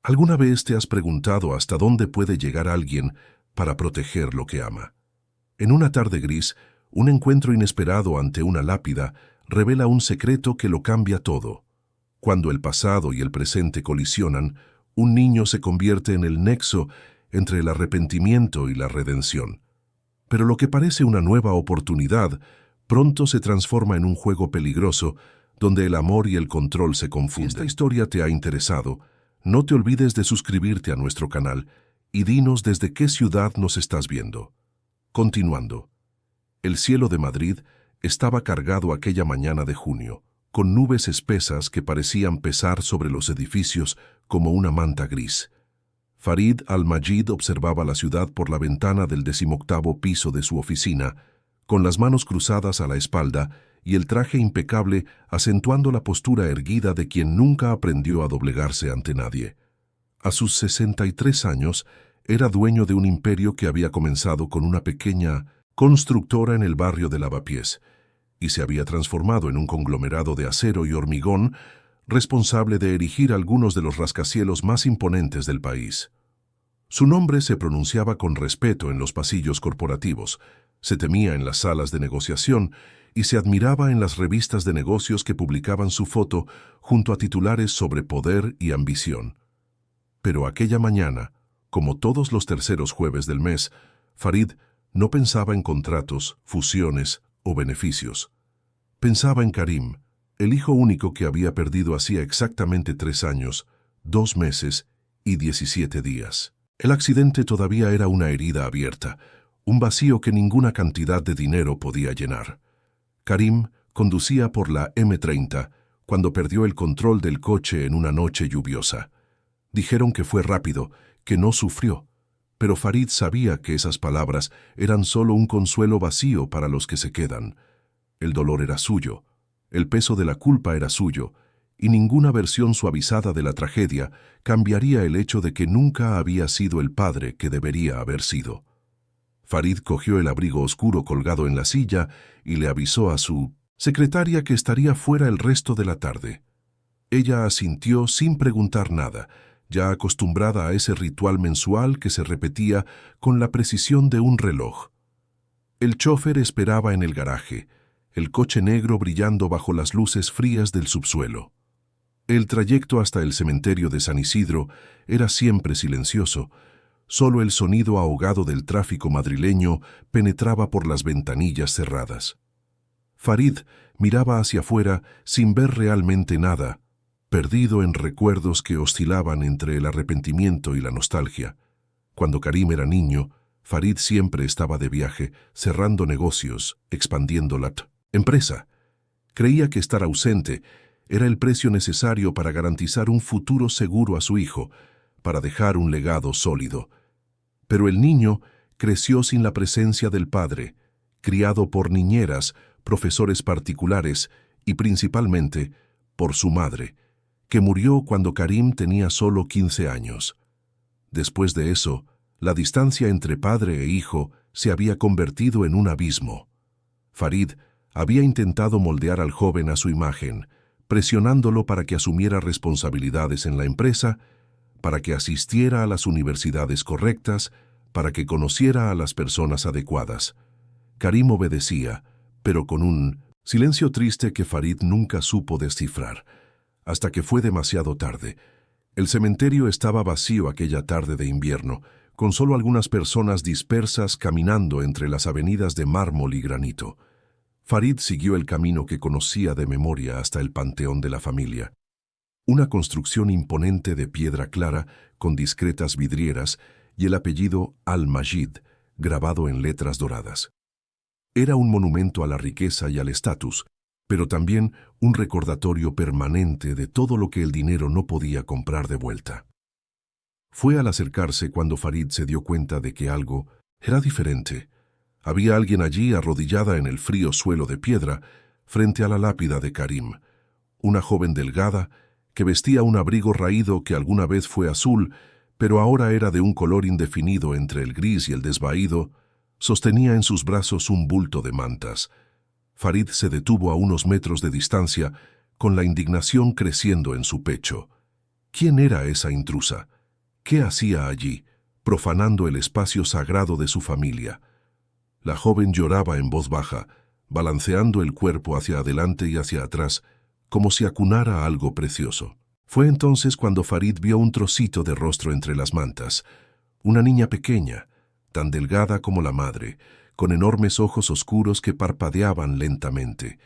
¿Alguna vez te has preguntado hasta dónde puede llegar alguien para proteger lo que ama? En una tarde gris, un encuentro inesperado ante una lápida revela un secreto que lo cambia todo. Cuando el pasado y el presente colisionan, un niño se convierte en el nexo entre el arrepentimiento y la redención. Pero lo que parece una nueva oportunidad, pronto se transforma en un juego peligroso donde el amor y el control se confunden. Si esta historia te ha interesado, no te olvides de suscribirte a nuestro canal y dinos desde qué ciudad nos estás viendo. Continuando. El cielo de Madrid estaba cargado aquella mañana de junio, con nubes espesas que parecían pesar sobre los edificios como una manta gris. Farid al-Majid observaba la ciudad por la ventana del 18º piso de su oficina, con las manos cruzadas a la espalda y el traje impecable acentuando la postura erguida de quien nunca aprendió a doblegarse ante nadie. A sus 63 años, era dueño de un imperio que había comenzado con una pequeña constructora en el barrio de Lavapiés y se había transformado en un conglomerado de acero y hormigón responsable de erigir algunos de los rascacielos más imponentes del país. Su nombre se pronunciaba con respeto en los pasillos corporativos, se temía en las salas de negociación y se admiraba en las revistas de negocios que publicaban su foto junto a titulares sobre poder y ambición. Pero aquella mañana, como todos los terceros jueves del mes, Farid no pensaba en contratos, fusiones o beneficios. Pensaba en Karim, el hijo único que había perdido hacía exactamente 3 años, 2 meses y 17 días. El accidente todavía era una herida abierta, un vacío que ninguna cantidad de dinero podía llenar. Karim conducía por la M30 cuando perdió el control del coche en una noche lluviosa. Dijeron que fue rápido, que no sufrió, pero Farid sabía que esas palabras eran solo un consuelo vacío para los que se quedan. El dolor era suyo, el peso de la culpa era suyo, y ninguna versión suavizada de la tragedia cambiaría el hecho de que nunca había sido el padre que debería haber sido. Farid cogió el abrigo oscuro colgado en la silla y le avisó a su secretaria que estaría fuera el resto de la tarde. Ella asintió sin preguntar nada, ya acostumbrada a ese ritual mensual que se repetía con la precisión de un reloj. El chófer esperaba en el garaje, el coche negro brillando bajo las luces frías del subsuelo. El trayecto hasta el cementerio de San Isidro era siempre silencioso. Solo el sonido ahogado del tráfico madrileño penetraba por las ventanillas cerradas. Farid miraba hacia afuera sin ver realmente nada, perdido en recuerdos que oscilaban entre el arrepentimiento y la nostalgia. Cuando Karim era niño, Farid siempre estaba de viaje, cerrando negocios, expandiendo la empresa. Creía que estar ausente era el precio necesario para garantizar un futuro seguro a su hijo, para dejar un legado sólido. Pero el niño creció sin la presencia del padre, criado por niñeras, profesores particulares y principalmente por su madre, que murió cuando Karim tenía solo 15 años. Después de eso, la distancia entre padre e hijo se había convertido en un abismo. Farid había intentado moldear al joven a su imagen, presionándolo para que asumiera responsabilidades en la empresa, para que asistiera a las universidades correctas, para que conociera a las personas adecuadas. Karim obedecía, pero con un silencio triste que Farid nunca supo descifrar, hasta que fue demasiado tarde. El cementerio estaba vacío aquella tarde de invierno, con solo algunas personas dispersas caminando entre las avenidas de mármol y granito. Farid siguió el camino que conocía de memoria hasta el panteón de la familia. Una construcción imponente de piedra clara con discretas vidrieras y el apellido Al-Majid grabado en letras doradas. Era un monumento a la riqueza y al estatus, pero también un recordatorio permanente de todo lo que el dinero no podía comprar de vuelta. Fue al acercarse cuando Farid se dio cuenta de que algo era diferente. Había alguien allí arrodillada en el frío suelo de piedra, frente a la lápida de Karim. Una joven delgada, que vestía un abrigo raído que alguna vez fue azul, pero ahora era de un color indefinido entre el gris y el desvaído, sostenía en sus brazos un bulto de mantas. Farid se detuvo a unos metros de distancia, con la indignación creciendo en su pecho. ¿Quién era esa intrusa? ¿Qué hacía allí, profanando el espacio sagrado de su familia? La joven lloraba en voz baja, balanceando el cuerpo hacia adelante y hacia atrás, como si acunara algo precioso. Fue entonces cuando Farid vio un trocito de rostro entre las mantas. Una niña pequeña, tan delgada como la madre, con enormes ojos oscuros que parpadeaban lentamente.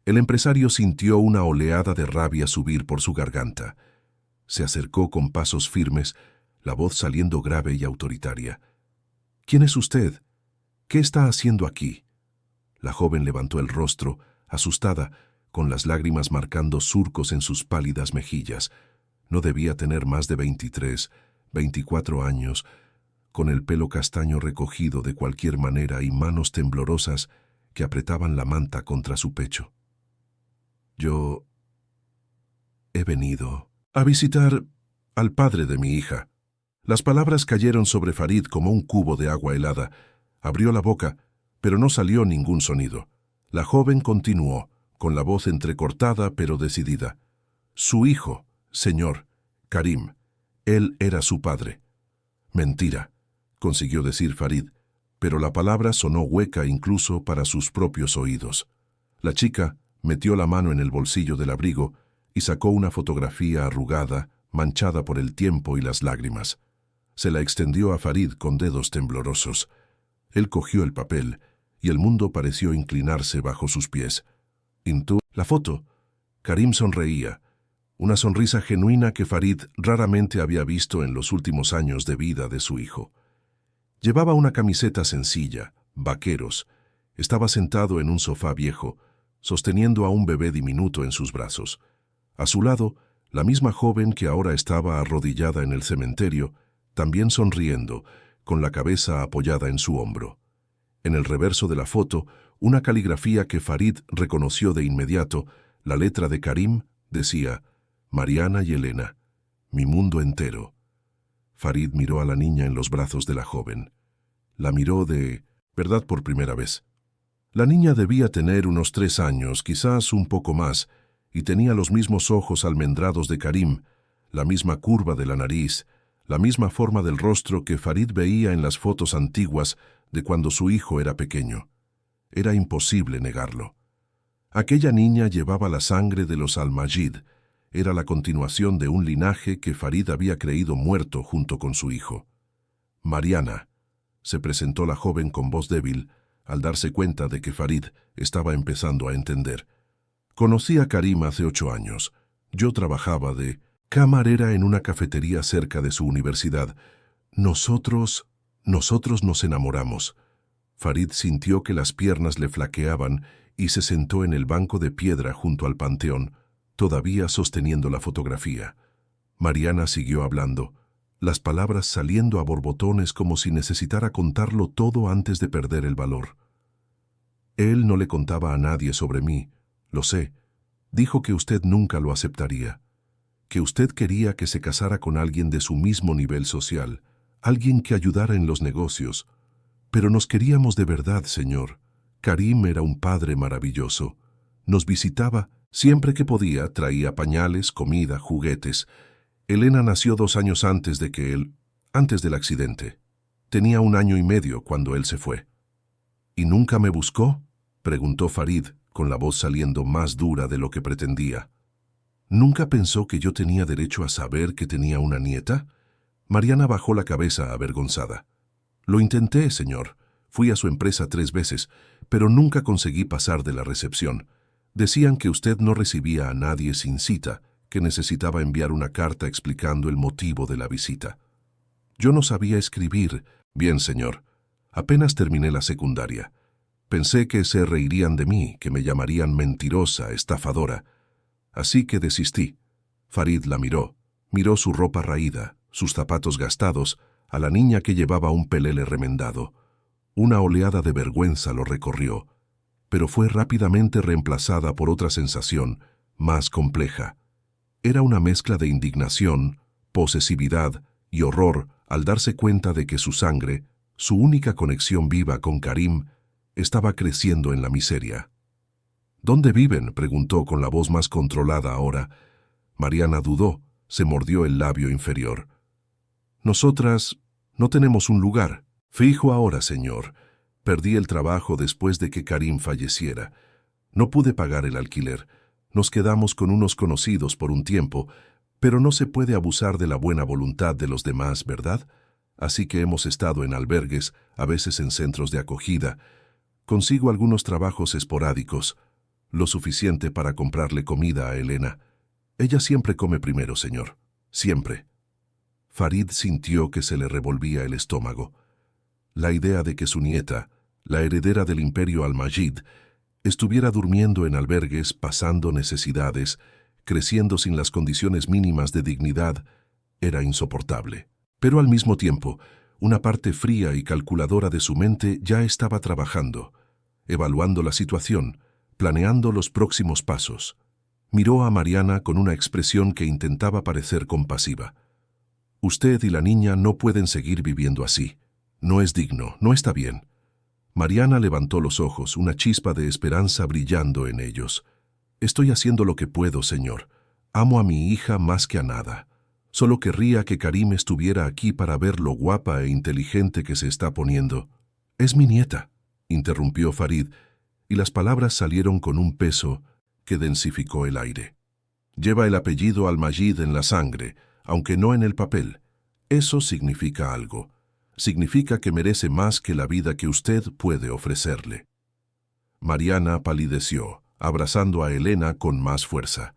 El empresario sintió una oleada de rabia subir por su garganta. Se acercó con pasos firmes, la voz saliendo grave y autoritaria. «¿Quién es usted? ¿Qué está haciendo aquí?» La joven levantó el rostro, asustada, con las lágrimas marcando surcos en sus pálidas mejillas. No debía tener más de 23, 24 años, con el pelo castaño recogido de cualquier manera y manos temblorosas que apretaban la manta contra su pecho. «Yo he venido a visitar al padre de mi hija». Las palabras cayeron sobre Farid como un cubo de agua helada. Abrió la boca, pero no salió ningún sonido. La joven continuó, con la voz entrecortada pero decidida. «Su hijo, señor, Karim. Él era su padre». «Mentira», consiguió decir Farid, pero la palabra sonó hueca incluso para sus propios oídos. La chica metió la mano en el bolsillo del abrigo y sacó una fotografía arrugada, manchada por el tiempo y las lágrimas. Se la extendió a Farid con dedos temblorosos. Él cogió el papel y el mundo pareció inclinarse bajo sus pies. La foto. Karim sonreía, una sonrisa genuina que Farid raramente había visto en los últimos años de vida de su hijo. Llevaba una camiseta sencilla, vaqueros. Estaba sentado en un sofá viejo, sosteniendo a un bebé diminuto en sus brazos. A su lado, la misma joven que ahora estaba arrodillada en el cementerio, también sonriendo, con la cabeza apoyada en su hombro. En el reverso de la foto, una caligrafía que Farid reconoció de inmediato, la letra de Karim, decía: «Mariana y Elena, mi mundo entero». Farid miró a la niña en los brazos de la joven. La miró de verdad por primera vez. La niña debía tener unos 3 años, quizás un poco más, y tenía los mismos ojos almendrados de Karim, la misma curva de la nariz, la misma forma del rostro que Farid veía en las fotos antiguas de cuando su hijo era pequeño. Era imposible negarlo. Aquella niña llevaba la sangre de los Al-Majid. Era la continuación de un linaje que Farid había creído muerto junto con su hijo. «Mariana», se presentó la joven con voz débil, al darse cuenta de que Farid estaba empezando a entender. «Conocí a Karim hace 8 años. Yo trabajaba de camarera en una cafetería cerca de su universidad. Nosotros nos enamoramos». Farid sintió que las piernas le flaqueaban y se sentó en el banco de piedra junto al panteón, todavía sosteniendo la fotografía. Mariana siguió hablando, las palabras saliendo a borbotones como si necesitara contarlo todo antes de perder el valor. «Él no le contaba a nadie sobre mí, lo sé. Dijo que usted nunca lo aceptaría, que usted quería que se casara con alguien de su mismo nivel social, alguien que ayudara en los negocios. Pero nos queríamos de verdad, señor. Karim era un padre maravilloso. Nos visitaba siempre que podía, traía pañales, comida, juguetes. Elena nació 2 años antes del accidente. Tenía 1 año y medio cuando él se fue». «¿Y nunca me buscó?», preguntó Farid, con la voz saliendo más dura de lo que pretendía. «¿Nunca pensó que yo tenía derecho a saber que tenía una nieta?». Mariana bajó la cabeza avergonzada. «Lo intenté, señor. Fui a su empresa 3 veces, pero nunca conseguí pasar de la recepción. Decían que usted no recibía a nadie sin cita, que necesitaba enviar una carta explicando el motivo de la visita. Yo no sabía escribir. Bien, señor. Apenas terminé la secundaria. Pensé que se reirían de mí, que me llamarían mentirosa, estafadora. Así que desistí». Farid la miró su ropa raída, sus zapatos gastados, a la niña que llevaba un pelele remendado. Una oleada de vergüenza lo recorrió, pero fue rápidamente reemplazada por otra sensación, más compleja. Era una mezcla de indignación, posesividad y horror al darse cuenta de que su sangre, su única conexión viva con Karim, estaba creciendo en la miseria. «¿Dónde viven?», preguntó con la voz más controlada ahora. Mariana dudó, Se mordió el labio inferior. Nosotras no tenemos un lugar. Fijo ahora, señor. Perdí el trabajo después de que Karim falleciera. No pude pagar el alquiler. Nos quedamos con unos conocidos por un tiempo, pero no se puede abusar de la buena voluntad de los demás, ¿verdad? Así que hemos estado en albergues, a veces en centros de acogida. Consigo algunos trabajos esporádicos, lo suficiente para comprarle comida a Elena. Ella siempre come primero, señor. Siempre. Farid sintió que se le revolvía el estómago. La idea de que su nieta, la heredera del imperio Al-Majid, estuviera durmiendo en albergues, pasando necesidades, creciendo sin las condiciones mínimas de dignidad, era insoportable. Pero al mismo tiempo, una parte fría y calculadora de su mente ya estaba trabajando, evaluando la situación, planeando los próximos pasos. Miró a Mariana con una expresión que intentaba parecer compasiva. Usted y la niña no pueden seguir viviendo así. No es digno, no está bien. Mariana levantó los ojos, una chispa de esperanza brillando en ellos. Estoy haciendo lo que puedo, señor. Amo a mi hija más que a nada. Solo querría que Karim estuviera aquí para ver lo guapa e inteligente que se está poniendo. Es mi nieta, interrumpió Farid, y las palabras salieron con un peso que densificó el aire. Lleva el apellido Al-Majid en la sangre, aunque no en el papel. Eso significa algo. Significa que merece más que la vida que usted puede ofrecerle. Mariana palideció, abrazando a Elena con más fuerza.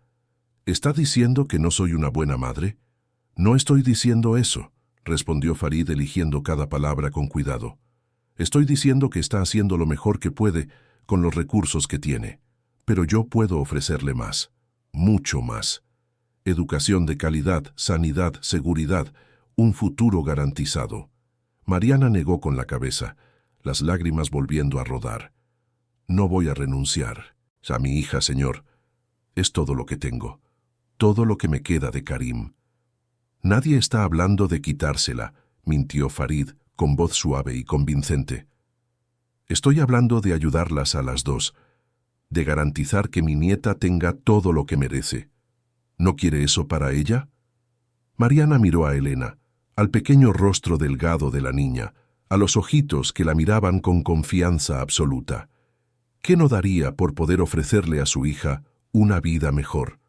¿Está diciendo que no soy una buena madre? No estoy diciendo eso, respondió Farid eligiendo cada palabra con cuidado. Estoy diciendo que está haciendo lo mejor que puede con los recursos que tiene. Pero yo puedo ofrecerle más, mucho más. Educación de calidad, sanidad, seguridad, un futuro garantizado. Mariana negó con la cabeza, las lágrimas volviendo a rodar. No voy a renunciar a mi hija, señor. Es todo lo que tengo, todo lo que me queda de Karim. Nadie está hablando de quitársela, mintió Farid con voz suave y convincente. Estoy hablando de ayudarlas a las dos, de garantizar que mi nieta tenga todo lo que merece. ¿No quiere eso para ella? Mariana miró a Elena, al pequeño rostro delgado de la niña, a los ojitos que la miraban con confianza absoluta. ¿Qué no daría por poder ofrecerle a su hija una vida mejor?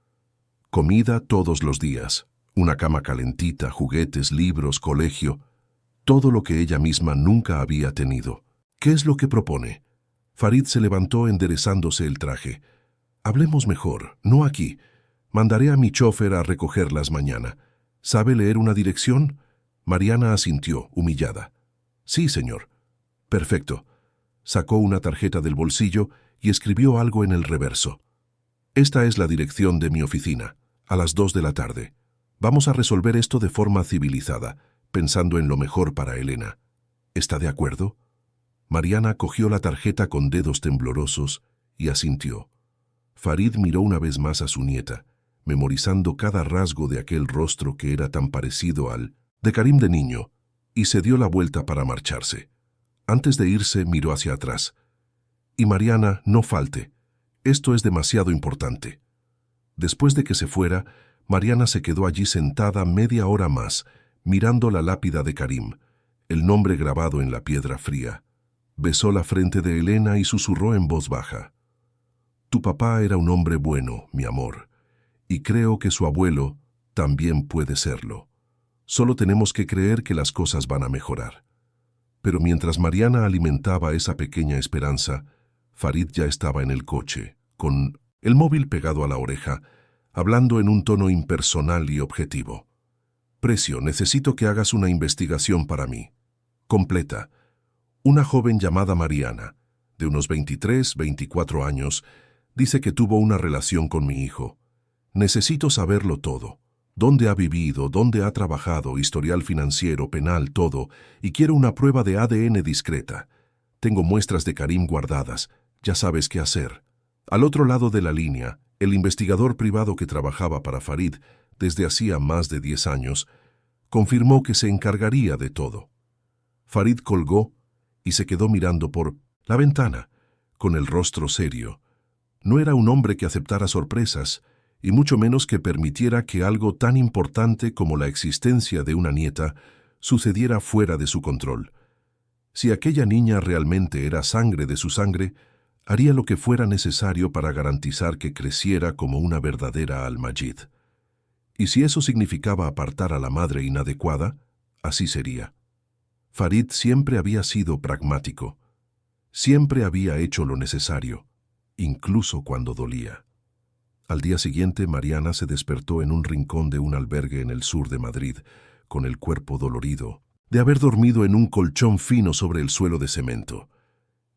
Comida todos los días, una cama calentita, juguetes, libros, colegio, todo lo que ella misma nunca había tenido. ¿Qué es lo que propone? Farid se levantó enderezándose el traje. Hablemos mejor, no aquí. Mandaré a mi chofer a recogerlas mañana. ¿Sabe leer una dirección? Mariana asintió, humillada. Sí, señor. Perfecto. Sacó una tarjeta del bolsillo y escribió algo en el reverso. Esta es la dirección de mi oficina, a las 2 de la tarde. Vamos a resolver esto de forma civilizada, pensando en lo mejor para Elena. ¿Está de acuerdo? Mariana cogió la tarjeta con dedos temblorosos y asintió. Farid miró una vez más a su nieta, memorizando cada rasgo de aquel rostro que era tan parecido al de Karim de niño, y se dio la vuelta para marcharse. Antes de irse, miró hacia atrás. Y Mariana, no falte. Esto es demasiado importante. Después de que se fuera, Mariana se quedó allí sentada media hora más, mirando la lápida de Karim, el nombre grabado en la piedra fría. Besó la frente de Elena y susurró en voz baja. Tu papá era un hombre bueno, mi amor, y creo que su abuelo también puede serlo. Solo tenemos que creer que las cosas van a mejorar. Pero mientras Mariana alimentaba esa pequeña esperanza, Farid ya estaba en el coche, con el móvil pegado a la oreja, hablando en un tono impersonal y objetivo. Precio, necesito que hagas una investigación para mí. Completa. Una joven llamada Mariana, de unos 23, 24 años, dice que tuvo una relación con mi hijo. Necesito saberlo todo. Dónde ha vivido, dónde ha trabajado, historial financiero, penal, todo, y quiero una prueba de ADN discreta. Tengo muestras de Karim guardadas, ya sabes qué hacer. Al otro lado de la línea, el investigador privado que trabajaba para Farid desde hacía más de 10 años, confirmó que se encargaría de todo. Farid colgó y se quedó mirando por la ventana, con el rostro serio. No era un hombre que aceptara sorpresas, y mucho menos que permitiera que algo tan importante como la existencia de una nieta sucediera fuera de su control. Si aquella niña realmente era sangre de su sangre, haría lo que fuera necesario para garantizar que creciera como una verdadera Al-Majid. Y si eso significaba apartar a la madre inadecuada, así sería. Farid siempre había sido pragmático. Siempre había hecho lo necesario, incluso cuando dolía. Al día siguiente, Mariana se despertó en un rincón de un albergue en el sur de Madrid, con el cuerpo dolorido, de haber dormido en un colchón fino sobre el suelo de cemento.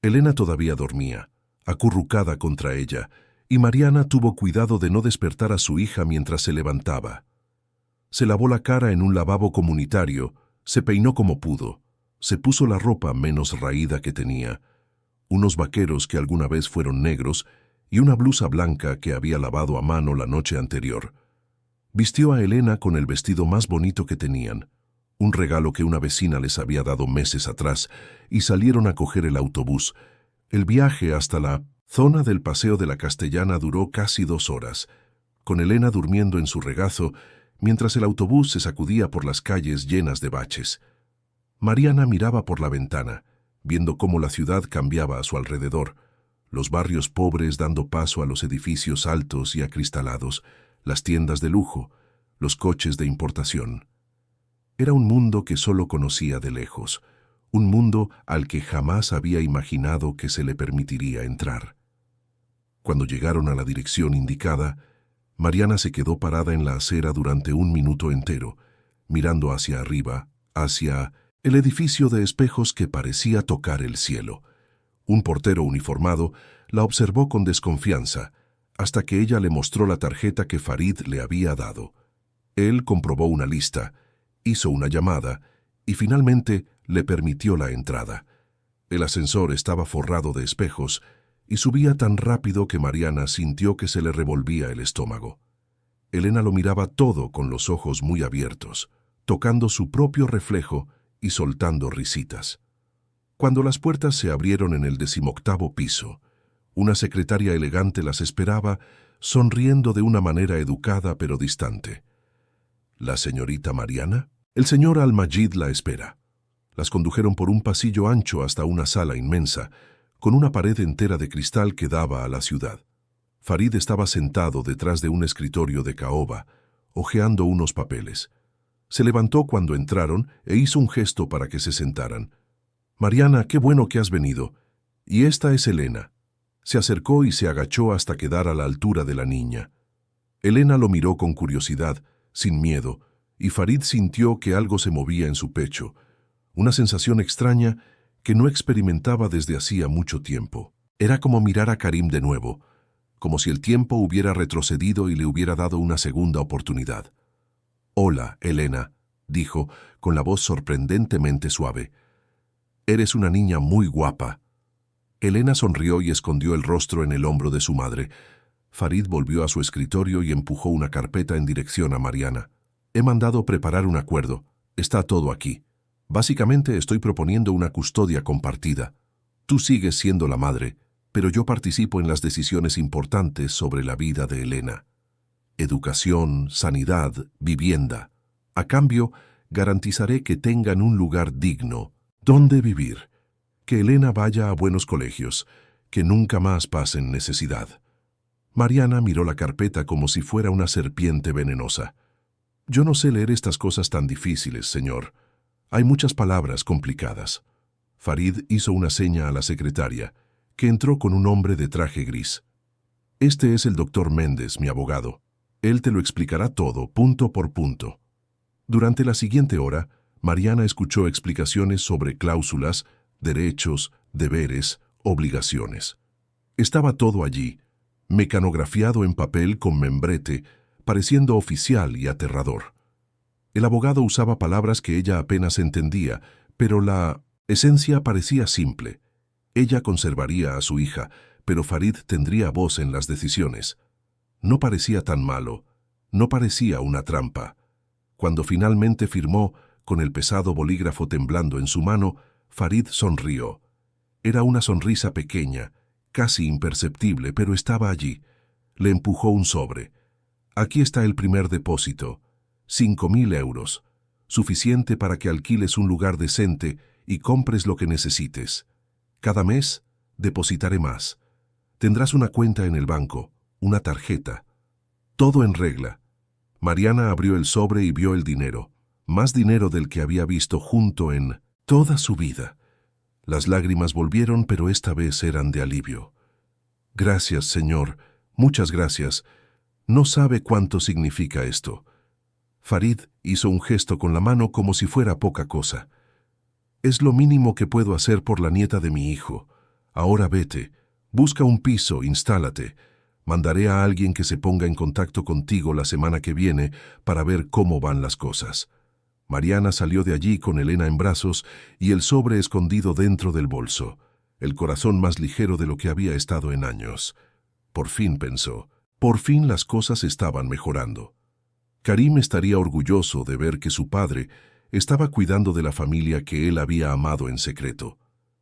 Elena todavía dormía, acurrucada contra ella, y Mariana tuvo cuidado de no despertar a su hija mientras se levantaba. Se lavó la cara en un lavabo comunitario, se peinó como pudo, se puso la ropa menos raída que tenía, unos vaqueros que alguna vez fueron negros y una blusa blanca que había lavado a mano la noche anterior. Vistió a Elena con el vestido más bonito que tenían, un regalo que una vecina les había dado meses atrás, y salieron a coger el autobús. El viaje hasta la zona del Paseo de la Castellana duró casi 2 horas, con Elena durmiendo en su regazo, mientras el autobús se sacudía por las calles llenas de baches. Mariana miraba por la ventana, viendo cómo la ciudad cambiaba a su alrededor, los barrios pobres dando paso a los edificios altos y acristalados, las tiendas de lujo, los coches de importación. Era un mundo que solo conocía de lejos, un mundo al que jamás había imaginado que se le permitiría entrar. Cuando llegaron a la dirección indicada, Mariana se quedó parada en la acera durante 1 minuto entero, mirando hacia arriba, hacia el edificio de espejos que parecía tocar el cielo. Un portero uniformado la observó con desconfianza, hasta que ella le mostró la tarjeta que Farid le había dado. Él comprobó una lista, hizo una llamada y finalmente le permitió la entrada. El ascensor estaba forrado de espejos y subía tan rápido que Mariana sintió que se le revolvía el estómago. Elena lo miraba todo con los ojos muy abiertos, tocando su propio reflejo y soltando risitas. Cuando las puertas se abrieron en el 18º piso, una secretaria elegante las esperaba, sonriendo de una manera educada pero distante. ¿La señorita Mariana? El señor Al-Majid la espera. Las condujeron por un pasillo ancho hasta una sala inmensa, con una pared entera de cristal que daba a la ciudad. Farid estaba sentado detrás de un escritorio de caoba, hojeando unos papeles. Se levantó cuando entraron e hizo un gesto para que se sentaran. «Mariana, qué bueno que has venido. Y esta es Elena». Se acercó y se agachó hasta quedar a la altura de la niña. Elena lo miró con curiosidad, sin miedo, y Farid sintió que algo se movía en su pecho, una sensación extraña que no experimentaba desde hacía mucho tiempo. Era como mirar a Karim de nuevo, como si el tiempo hubiera retrocedido y le hubiera dado una segunda oportunidad. «Hola, Elena», dijo, con la voz sorprendentemente suave. «Eres una niña muy guapa». Elena sonrió y escondió el rostro en el hombro de su madre. Farid volvió a su escritorio y empujó una carpeta en dirección a Mariana. «He mandado preparar un acuerdo. Está todo aquí. Básicamente estoy proponiendo una custodia compartida. Tú sigues siendo la madre, pero yo participo en las decisiones importantes sobre la vida de Elena. Educación, sanidad, vivienda. A cambio, garantizaré que tengan un lugar digno donde vivir. Que Elena vaya a buenos colegios, que nunca más pasen necesidad». Mariana miró la carpeta como si fuera una serpiente venenosa. «Yo no sé leer estas cosas tan difíciles, señor. Hay muchas palabras complicadas». Farid hizo una seña a la secretaria, que entró con un hombre de traje gris. «Este es el doctor Méndez, mi abogado. Él te lo explicará todo, punto por punto». Durante la siguiente hora, Mariana escuchó explicaciones sobre cláusulas, derechos, deberes, obligaciones. Estaba todo allí, mecanografiado en papel con membrete, pareciendo oficial y aterrador. El abogado usaba palabras que ella apenas entendía, pero la esencia parecía simple. Ella conservaría a su hija, pero Farid tendría voz en las decisiones. No parecía tan malo, no parecía una trampa. Cuando finalmente firmó, con el pesado bolígrafo temblando en su mano, Farid sonrió. Era una sonrisa pequeña, casi imperceptible, pero estaba allí. Le empujó un sobre. Aquí está el primer depósito, 5.000 euros, suficiente para que alquiles un lugar decente y compres lo que necesites. Cada mes, depositaré más. Tendrás una cuenta en el banco, una tarjeta. Todo en regla. Mariana abrió el sobre y vio el dinero, más dinero del que había visto junto en toda su vida. Las lágrimas volvieron, pero esta vez eran de alivio. Gracias, señor, muchas gracias. No sabe cuánto significa esto. Farid hizo un gesto con la mano como si fuera poca cosa. Es lo mínimo que puedo hacer por la nieta de mi hijo. Ahora vete, busca un piso, instálate. Mandaré a alguien que se ponga en contacto contigo la semana que viene para ver cómo van las cosas. Mariana salió de allí con Elena en brazos y el sobre escondido dentro del bolso, el corazón más ligero de lo que había estado en años. Por fin pensó, por fin las cosas estaban mejorando. Karim estaría orgulloso de ver que su padre estaba cuidando de la familia que él había amado en secreto.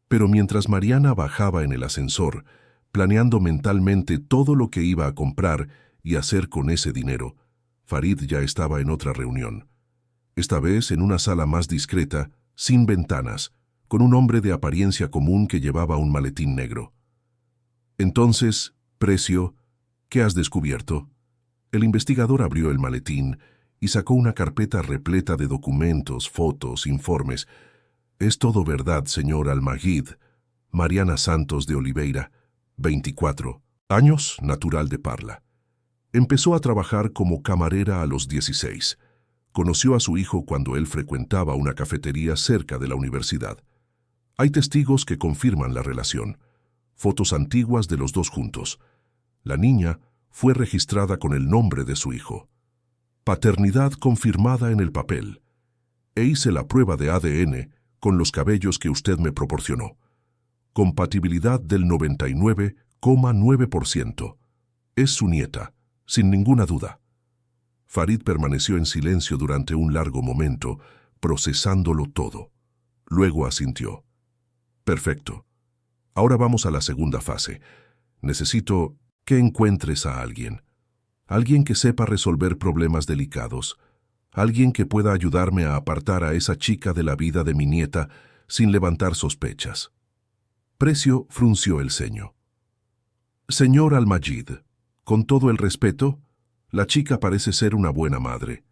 Pero mientras Mariana bajaba en el ascensor, planeando mentalmente todo lo que iba a comprar y hacer con ese dinero, Farid ya estaba en otra reunión. Esta vez en una sala más discreta, sin ventanas, con un hombre de apariencia común que llevaba un maletín negro. Entonces, Precio, ¿qué has descubierto? El investigador abrió el maletín y sacó una carpeta repleta de documentos, fotos, informes. Es todo verdad, señor Almagid. Mariana Santos de Oliveira, 24 años, natural de Parla. Empezó a trabajar como camarera a los 16. Conoció a su hijo cuando él frecuentaba una cafetería cerca de la universidad. Hay testigos que confirman la relación. Fotos antiguas de los dos juntos. La niña fue registrada con el nombre de su hijo. Paternidad confirmada en el papel. E hice la prueba de ADN con los cabellos que usted me proporcionó. Compatibilidad del 99,9%. Es su nieta, sin ninguna duda. Farid permaneció en silencio durante un largo momento, procesándolo todo. Luego asintió. Perfecto. Ahora vamos a la segunda fase. Necesito que encuentres a alguien. Alguien que sepa resolver problemas delicados. Alguien que pueda ayudarme a apartar a esa chica de la vida de mi nieta sin levantar sospechas. Precio frunció el ceño. Señor Almagid, con todo el respeto, la chica parece ser una buena madre.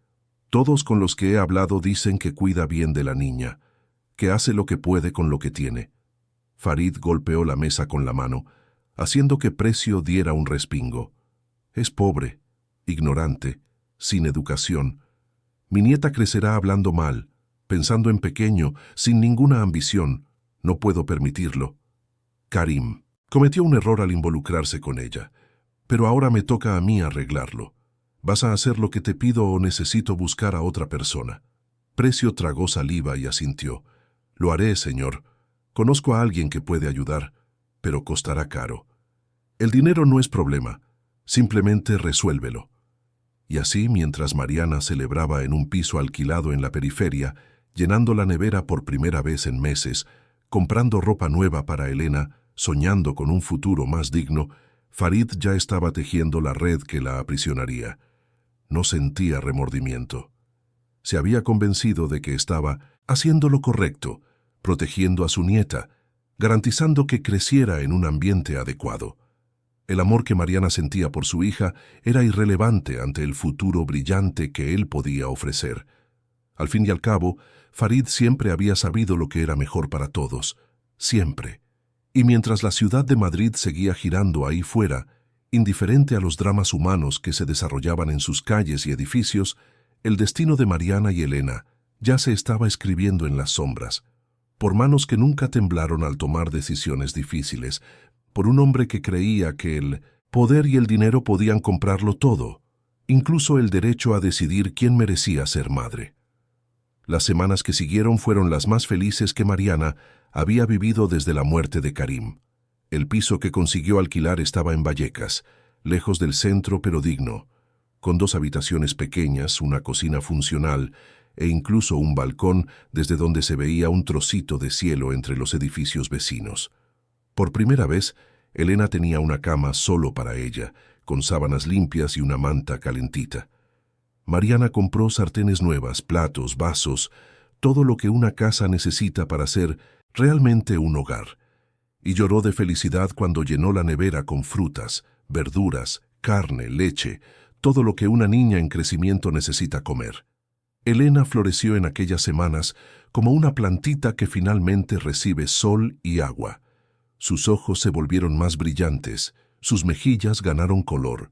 Todos con los que he hablado dicen que cuida bien de la niña, que hace lo que puede con lo que tiene. Farid golpeó la mesa con la mano, haciendo que Precio diera un respingo. Es pobre, ignorante, sin educación. Mi nieta crecerá hablando mal, pensando en pequeño, sin ninguna ambición. No puedo permitirlo. Karim cometió un error al involucrarse con ella, pero ahora me toca a mí arreglarlo. ¿Vas a hacer lo que te pido o necesito buscar a otra persona? Precio tragó saliva y asintió. Lo haré, señor. Conozco a alguien que puede ayudar, pero costará caro. El dinero no es problema, simplemente resuélvelo. Y así, mientras Mariana celebraba en un piso alquilado en la periferia, llenando la nevera por primera vez en meses, comprando ropa nueva para Elena, soñando con un futuro más digno, Farid ya estaba tejiendo la red que la aprisionaría. No sentía remordimiento. Se había convencido de que estaba haciendo lo correcto, protegiendo a su nieta, garantizando que creciera en un ambiente adecuado. El amor que Mariana sentía por su hija era irrelevante ante el futuro brillante que él podía ofrecer. Al fin y al cabo, Farid siempre había sabido lo que era mejor para todos, siempre. Y mientras la ciudad de Madrid seguía girando ahí fuera, indiferente a los dramas humanos que se desarrollaban en sus calles y edificios, el destino de Mariana y Elena ya se estaba escribiendo en las sombras, por manos que nunca temblaron al tomar decisiones difíciles, por un hombre que creía que el poder y el dinero podían comprarlo todo, incluso el derecho a decidir quién merecía ser madre. Las semanas que siguieron fueron las más felices que Mariana había vivido desde la muerte de Karim. El piso que consiguió alquilar estaba en Vallecas, lejos del centro pero digno, con 2 habitaciones pequeñas, una cocina funcional e incluso un balcón desde donde se veía un trocito de cielo entre los edificios vecinos. Por primera vez, Elena tenía una cama solo para ella, con sábanas limpias y una manta calentita. Mariana compró sartenes nuevas, platos, vasos, todo lo que una casa necesita para ser realmente un hogar. Y lloró de felicidad cuando llenó la nevera con frutas, verduras, carne, leche, todo lo que una niña en crecimiento necesita comer. Elena floreció en aquellas semanas como una plantita que finalmente recibe sol y agua. Sus ojos se volvieron más brillantes, sus mejillas ganaron color,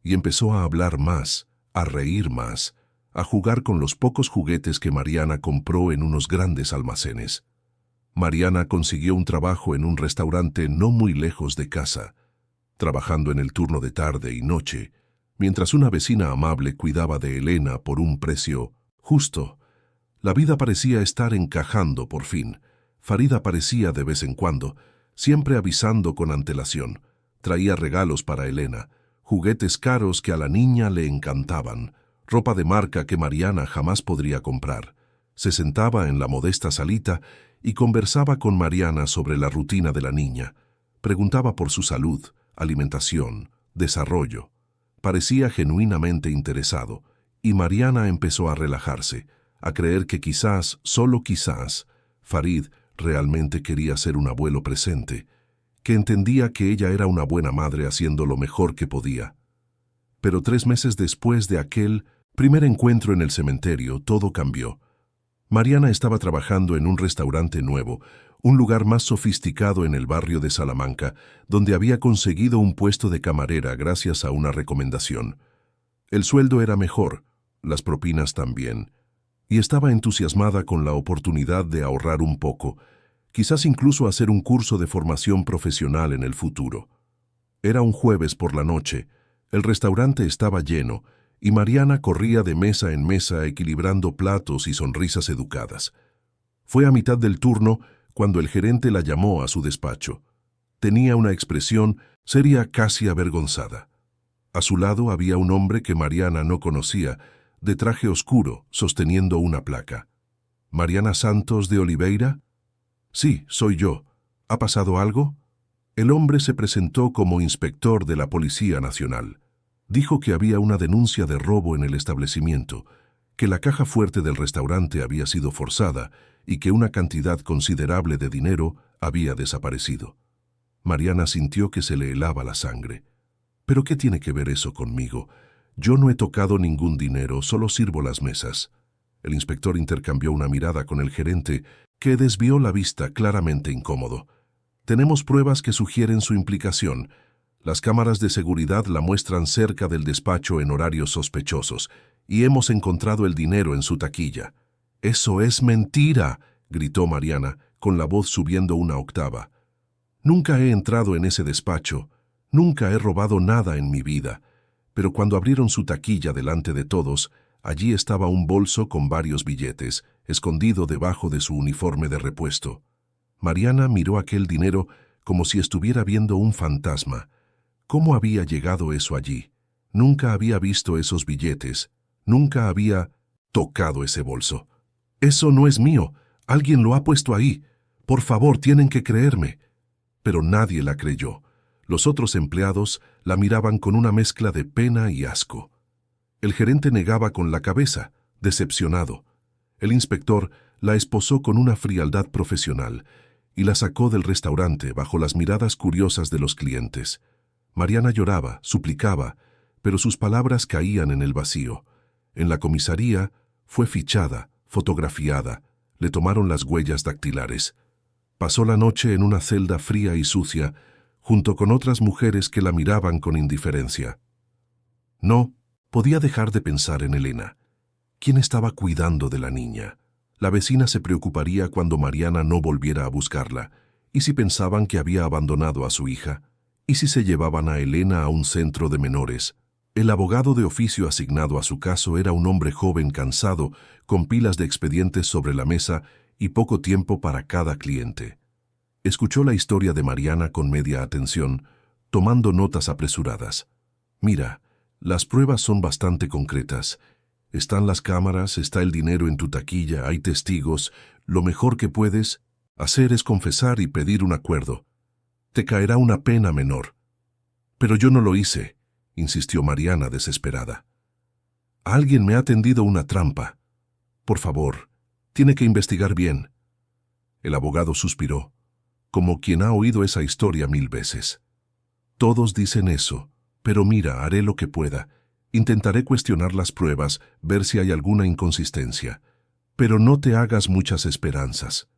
y empezó a hablar más, a reír más, a jugar con los pocos juguetes que Mariana compró en unos grandes almacenes. Mariana consiguió un trabajo en un restaurante no muy lejos de casa, trabajando en el turno de tarde y noche, mientras una vecina amable cuidaba de Elena por un precio justo. La vida parecía estar encajando por fin. Farida aparecía de vez en cuando, siempre avisando con antelación. Traía regalos para Elena, juguetes caros que a la niña le encantaban, ropa de marca que Mariana jamás podría comprar. Se sentaba en la modesta salita y conversaba con Mariana sobre la rutina de la niña. Preguntaba por su salud, alimentación, desarrollo. Parecía genuinamente interesado, y Mariana empezó a relajarse, a creer que quizás, solo quizás, Farid realmente quería ser un abuelo presente, que entendía que ella era una buena madre haciendo lo mejor que podía. Pero 3 meses después de aquel primer encuentro en el cementerio, todo cambió. Mariana estaba trabajando en un restaurante nuevo, un lugar más sofisticado en el barrio de Salamanca, donde había conseguido un puesto de camarera gracias a una recomendación. El sueldo era mejor, las propinas también, y estaba entusiasmada con la oportunidad de ahorrar un poco, quizás incluso hacer un curso de formación profesional en el futuro. Era un jueves por la noche, el restaurante estaba lleno, y Mariana corría de mesa en mesa equilibrando platos y sonrisas educadas. Fue a mitad del turno cuando el gerente la llamó a su despacho. Tenía una expresión seria, casi avergonzada. A su lado había un hombre que Mariana no conocía, de traje oscuro, sosteniendo una placa. ¿Mariana Santos de Oliveira? Sí, soy yo. ¿Ha pasado algo? El hombre se presentó como inspector de la Policía Nacional. Dijo que había una denuncia de robo en el establecimiento, que la caja fuerte del restaurante había sido forzada y que una cantidad considerable de dinero había desaparecido. Mariana sintió que se le helaba la sangre. ¿Pero qué tiene que ver eso conmigo? Yo no he tocado ningún dinero, solo sirvo las mesas. El inspector intercambió una mirada con el gerente, que desvió la vista claramente incómodo. Tenemos pruebas que sugieren su implicación. Las cámaras de seguridad la muestran cerca del despacho en horarios sospechosos, y hemos encontrado el dinero en su taquilla. ¡Eso es mentira!, gritó Mariana, con la voz subiendo una octava. Nunca he entrado en ese despacho, nunca he robado nada en mi vida. Pero cuando abrieron su taquilla delante de todos, allí estaba un bolso con varios billetes, escondido debajo de su uniforme de repuesto. Mariana miró aquel dinero como si estuviera viendo un fantasma. ¿Cómo había llegado eso allí? Nunca había visto esos billetes, nunca había tocado ese bolso. «Eso no es mío, alguien lo ha puesto ahí. Por favor, tienen que creerme». Pero nadie la creyó. Los otros empleados la miraban con una mezcla de pena y asco. El gerente negaba con la cabeza, decepcionado. El inspector la esposó con una frialdad profesional y la sacó del restaurante bajo las miradas curiosas de los clientes. Mariana lloraba, suplicaba, pero sus palabras caían en el vacío. En la comisaría fue fichada, fotografiada, le tomaron las huellas dactilares. Pasó la noche en una celda fría y sucia, junto con otras mujeres que la miraban con indiferencia. No podía dejar de pensar en Elena. ¿Quién estaba cuidando de la niña? La vecina se preocuparía cuando Mariana no volviera a buscarla. ¿Y si pensaban que había abandonado a su hija? ¿Y si se llevaban a Elena a un centro de menores? El abogado de oficio asignado a su caso era un hombre joven cansado, con pilas de expedientes sobre la mesa y poco tiempo para cada cliente. Escuchó la historia de Mariana con media atención, tomando notas apresuradas. «Mira, las pruebas son bastante concretas. Están las cámaras, está el dinero en tu taquilla, hay testigos. Lo mejor que puedes hacer es confesar y pedir un acuerdo. Te caerá una pena menor». «Pero yo no lo hice. insistió Mariana desesperada. Alguien me ha tendido una trampa. Por favor, tiene que investigar bien. El abogado suspiró, como quien ha oído esa historia 1000 veces. Todos dicen eso, pero mira, haré lo que pueda. Intentaré cuestionar las pruebas, ver si hay alguna inconsistencia. Pero no te hagas muchas esperanzas.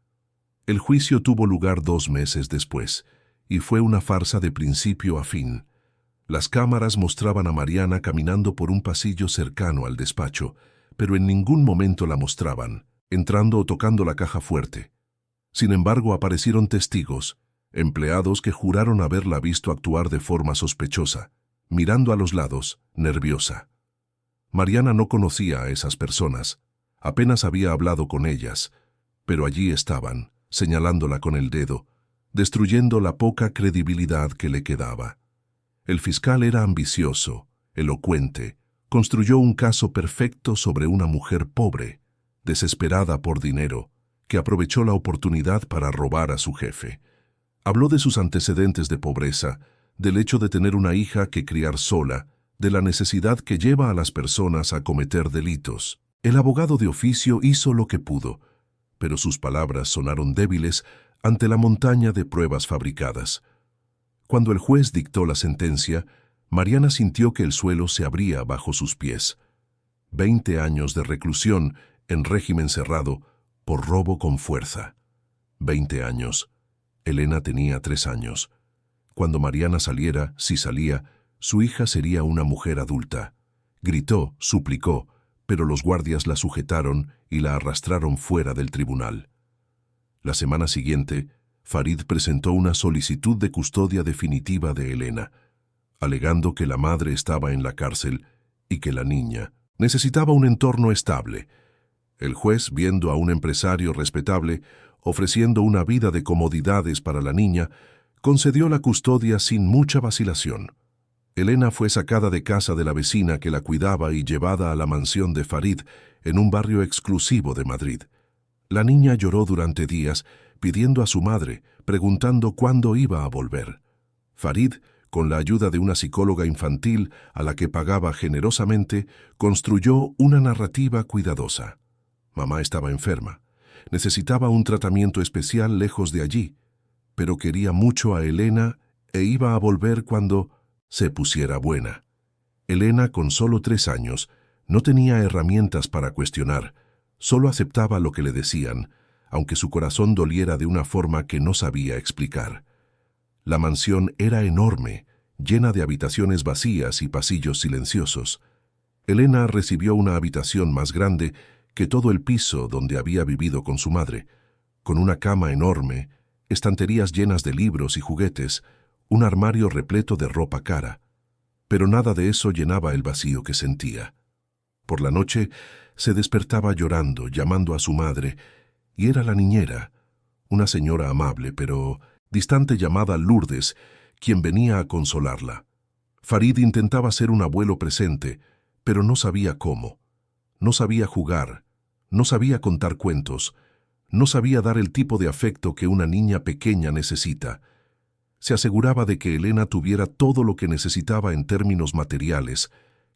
El juicio tuvo lugar 2 meses después, y fue una farsa de principio a fin. Las cámaras mostraban a Mariana caminando por un pasillo cercano al despacho, pero en ningún momento la mostraban, entrando o tocando la caja fuerte. Sin embargo, aparecieron testigos, empleados que juraron haberla visto actuar de forma sospechosa, mirando a los lados, nerviosa. Mariana no conocía a esas personas, apenas había hablado con ellas, pero allí estaban, señalándola con el dedo, destruyendo la poca credibilidad que le quedaba. El fiscal era ambicioso, elocuente, construyó un caso perfecto sobre una mujer pobre, desesperada por dinero, que aprovechó la oportunidad para robar a su jefe. Habló de sus antecedentes de pobreza, del hecho de tener una hija que criar sola, de la necesidad que lleva a las personas a cometer delitos. El abogado de oficio hizo lo que pudo, pero sus palabras sonaron débiles ante la montaña de pruebas fabricadas. Cuando el juez dictó la sentencia, Mariana sintió que el suelo se abría bajo sus pies. 20 años de reclusión en régimen cerrado por robo con fuerza. 20 años. Elena tenía 3 años. Cuando Mariana saliera, si salía, su hija sería una mujer adulta. Gritó, suplicó, pero los guardias la sujetaron y la arrastraron fuera del tribunal. La semana siguiente, Farid presentó una solicitud de custodia definitiva de Elena, alegando que la madre estaba en la cárcel y que la niña necesitaba un entorno estable. El juez, viendo a un empresario respetable ofreciendo una vida de comodidades para la niña, concedió la custodia sin mucha vacilación. Elena fue sacada de casa de la vecina que la cuidaba y llevada a la mansión de Farid en un barrio exclusivo de Madrid. La niña lloró durante días, pidiendo a su madre, preguntando cuándo iba a volver. Farid, con la ayuda de una psicóloga infantil a la que pagaba generosamente, construyó una narrativa cuidadosa. Mamá estaba enferma. Necesitaba un tratamiento especial lejos de allí, pero quería mucho a Elena e iba a volver cuando se pusiera buena. Elena, con solo 3 años, no tenía herramientas para cuestionar, solo aceptaba lo que le decían, aunque su corazón doliera de una forma que no sabía explicar. La mansión era enorme, llena de habitaciones vacías y pasillos silenciosos. Elena recibió una habitación más grande que todo el piso donde había vivido con su madre, con una cama enorme, estanterías llenas de libros y juguetes, un armario repleto de ropa cara. Pero nada de eso llenaba el vacío que sentía. Por la noche se despertaba llorando, llamando a su madre, y era la niñera, una señora amable pero distante llamada Lourdes, quien venía a consolarla. Farid intentaba ser un abuelo presente, pero no sabía cómo. No sabía jugar, no sabía contar cuentos, no sabía dar el tipo de afecto que una niña pequeña necesita. Se aseguraba de que Elena tuviera todo lo que necesitaba en términos materiales,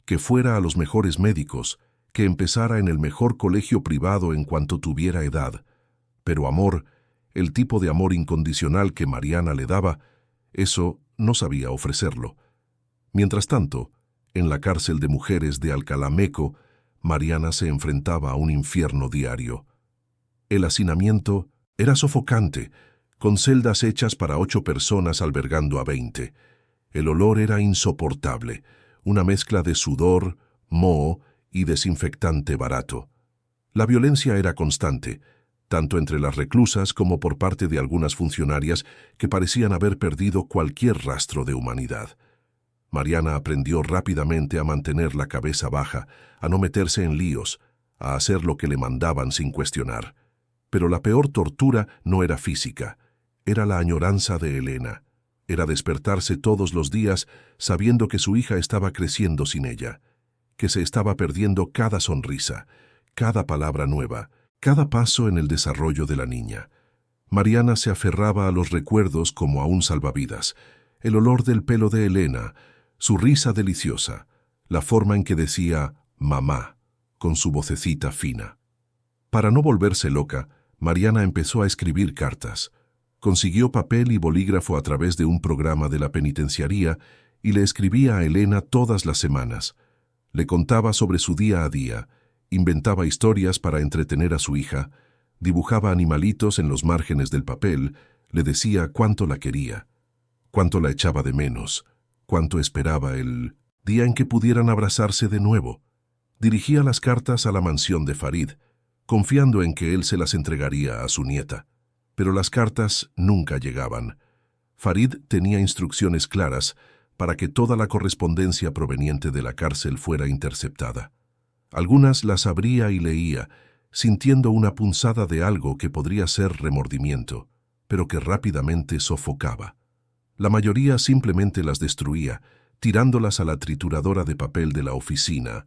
que fuera a los mejores médicos, que empezara en el mejor colegio privado en cuanto tuviera edad. Pero amor, el tipo de amor incondicional que Mariana le daba, eso no sabía ofrecerlo. Mientras tanto, en la cárcel de mujeres de Alcalá Meco, Mariana se enfrentaba a un infierno diario. El hacinamiento era sofocante, con celdas hechas para 8 personas albergando a 20. El olor era insoportable, una mezcla de sudor, moho y desinfectante barato. La violencia era constante, tanto entre las reclusas como por parte de algunas funcionarias que parecían haber perdido cualquier rastro de humanidad. Mariana aprendió rápidamente a mantener la cabeza baja, a no meterse en líos, a hacer lo que le mandaban sin cuestionar. Pero la peor tortura no era física, era la añoranza de Elena. Era despertarse todos los días sabiendo que su hija estaba creciendo sin ella, que se estaba perdiendo cada sonrisa, cada palabra nueva, cada paso en el desarrollo de la niña. Mariana se aferraba a los recuerdos como a un salvavidas, el olor del pelo de Elena, su risa deliciosa, la forma en que decía «mamá», con su vocecita fina. Para no volverse loca, Mariana empezó a escribir cartas. Consiguió papel y bolígrafo a través de un programa de la penitenciaría y le escribía a Elena todas las semanas. Le contaba sobre su día a día, inventaba historias para entretener a su hija, dibujaba animalitos en los márgenes del papel, le decía cuánto la quería, cuánto la echaba de menos, cuánto esperaba el día en que pudieran abrazarse de nuevo. Dirigía las cartas a la mansión de Farid, confiando en que él se las entregaría a su nieta. Pero las cartas nunca llegaban. Farid tenía instrucciones claras para que toda la correspondencia proveniente de la cárcel fuera interceptada. Algunas las abría y leía, sintiendo una punzada de algo que podría ser remordimiento, pero que rápidamente sofocaba. La mayoría simplemente las destruía, tirándolas a la trituradora de papel de la oficina,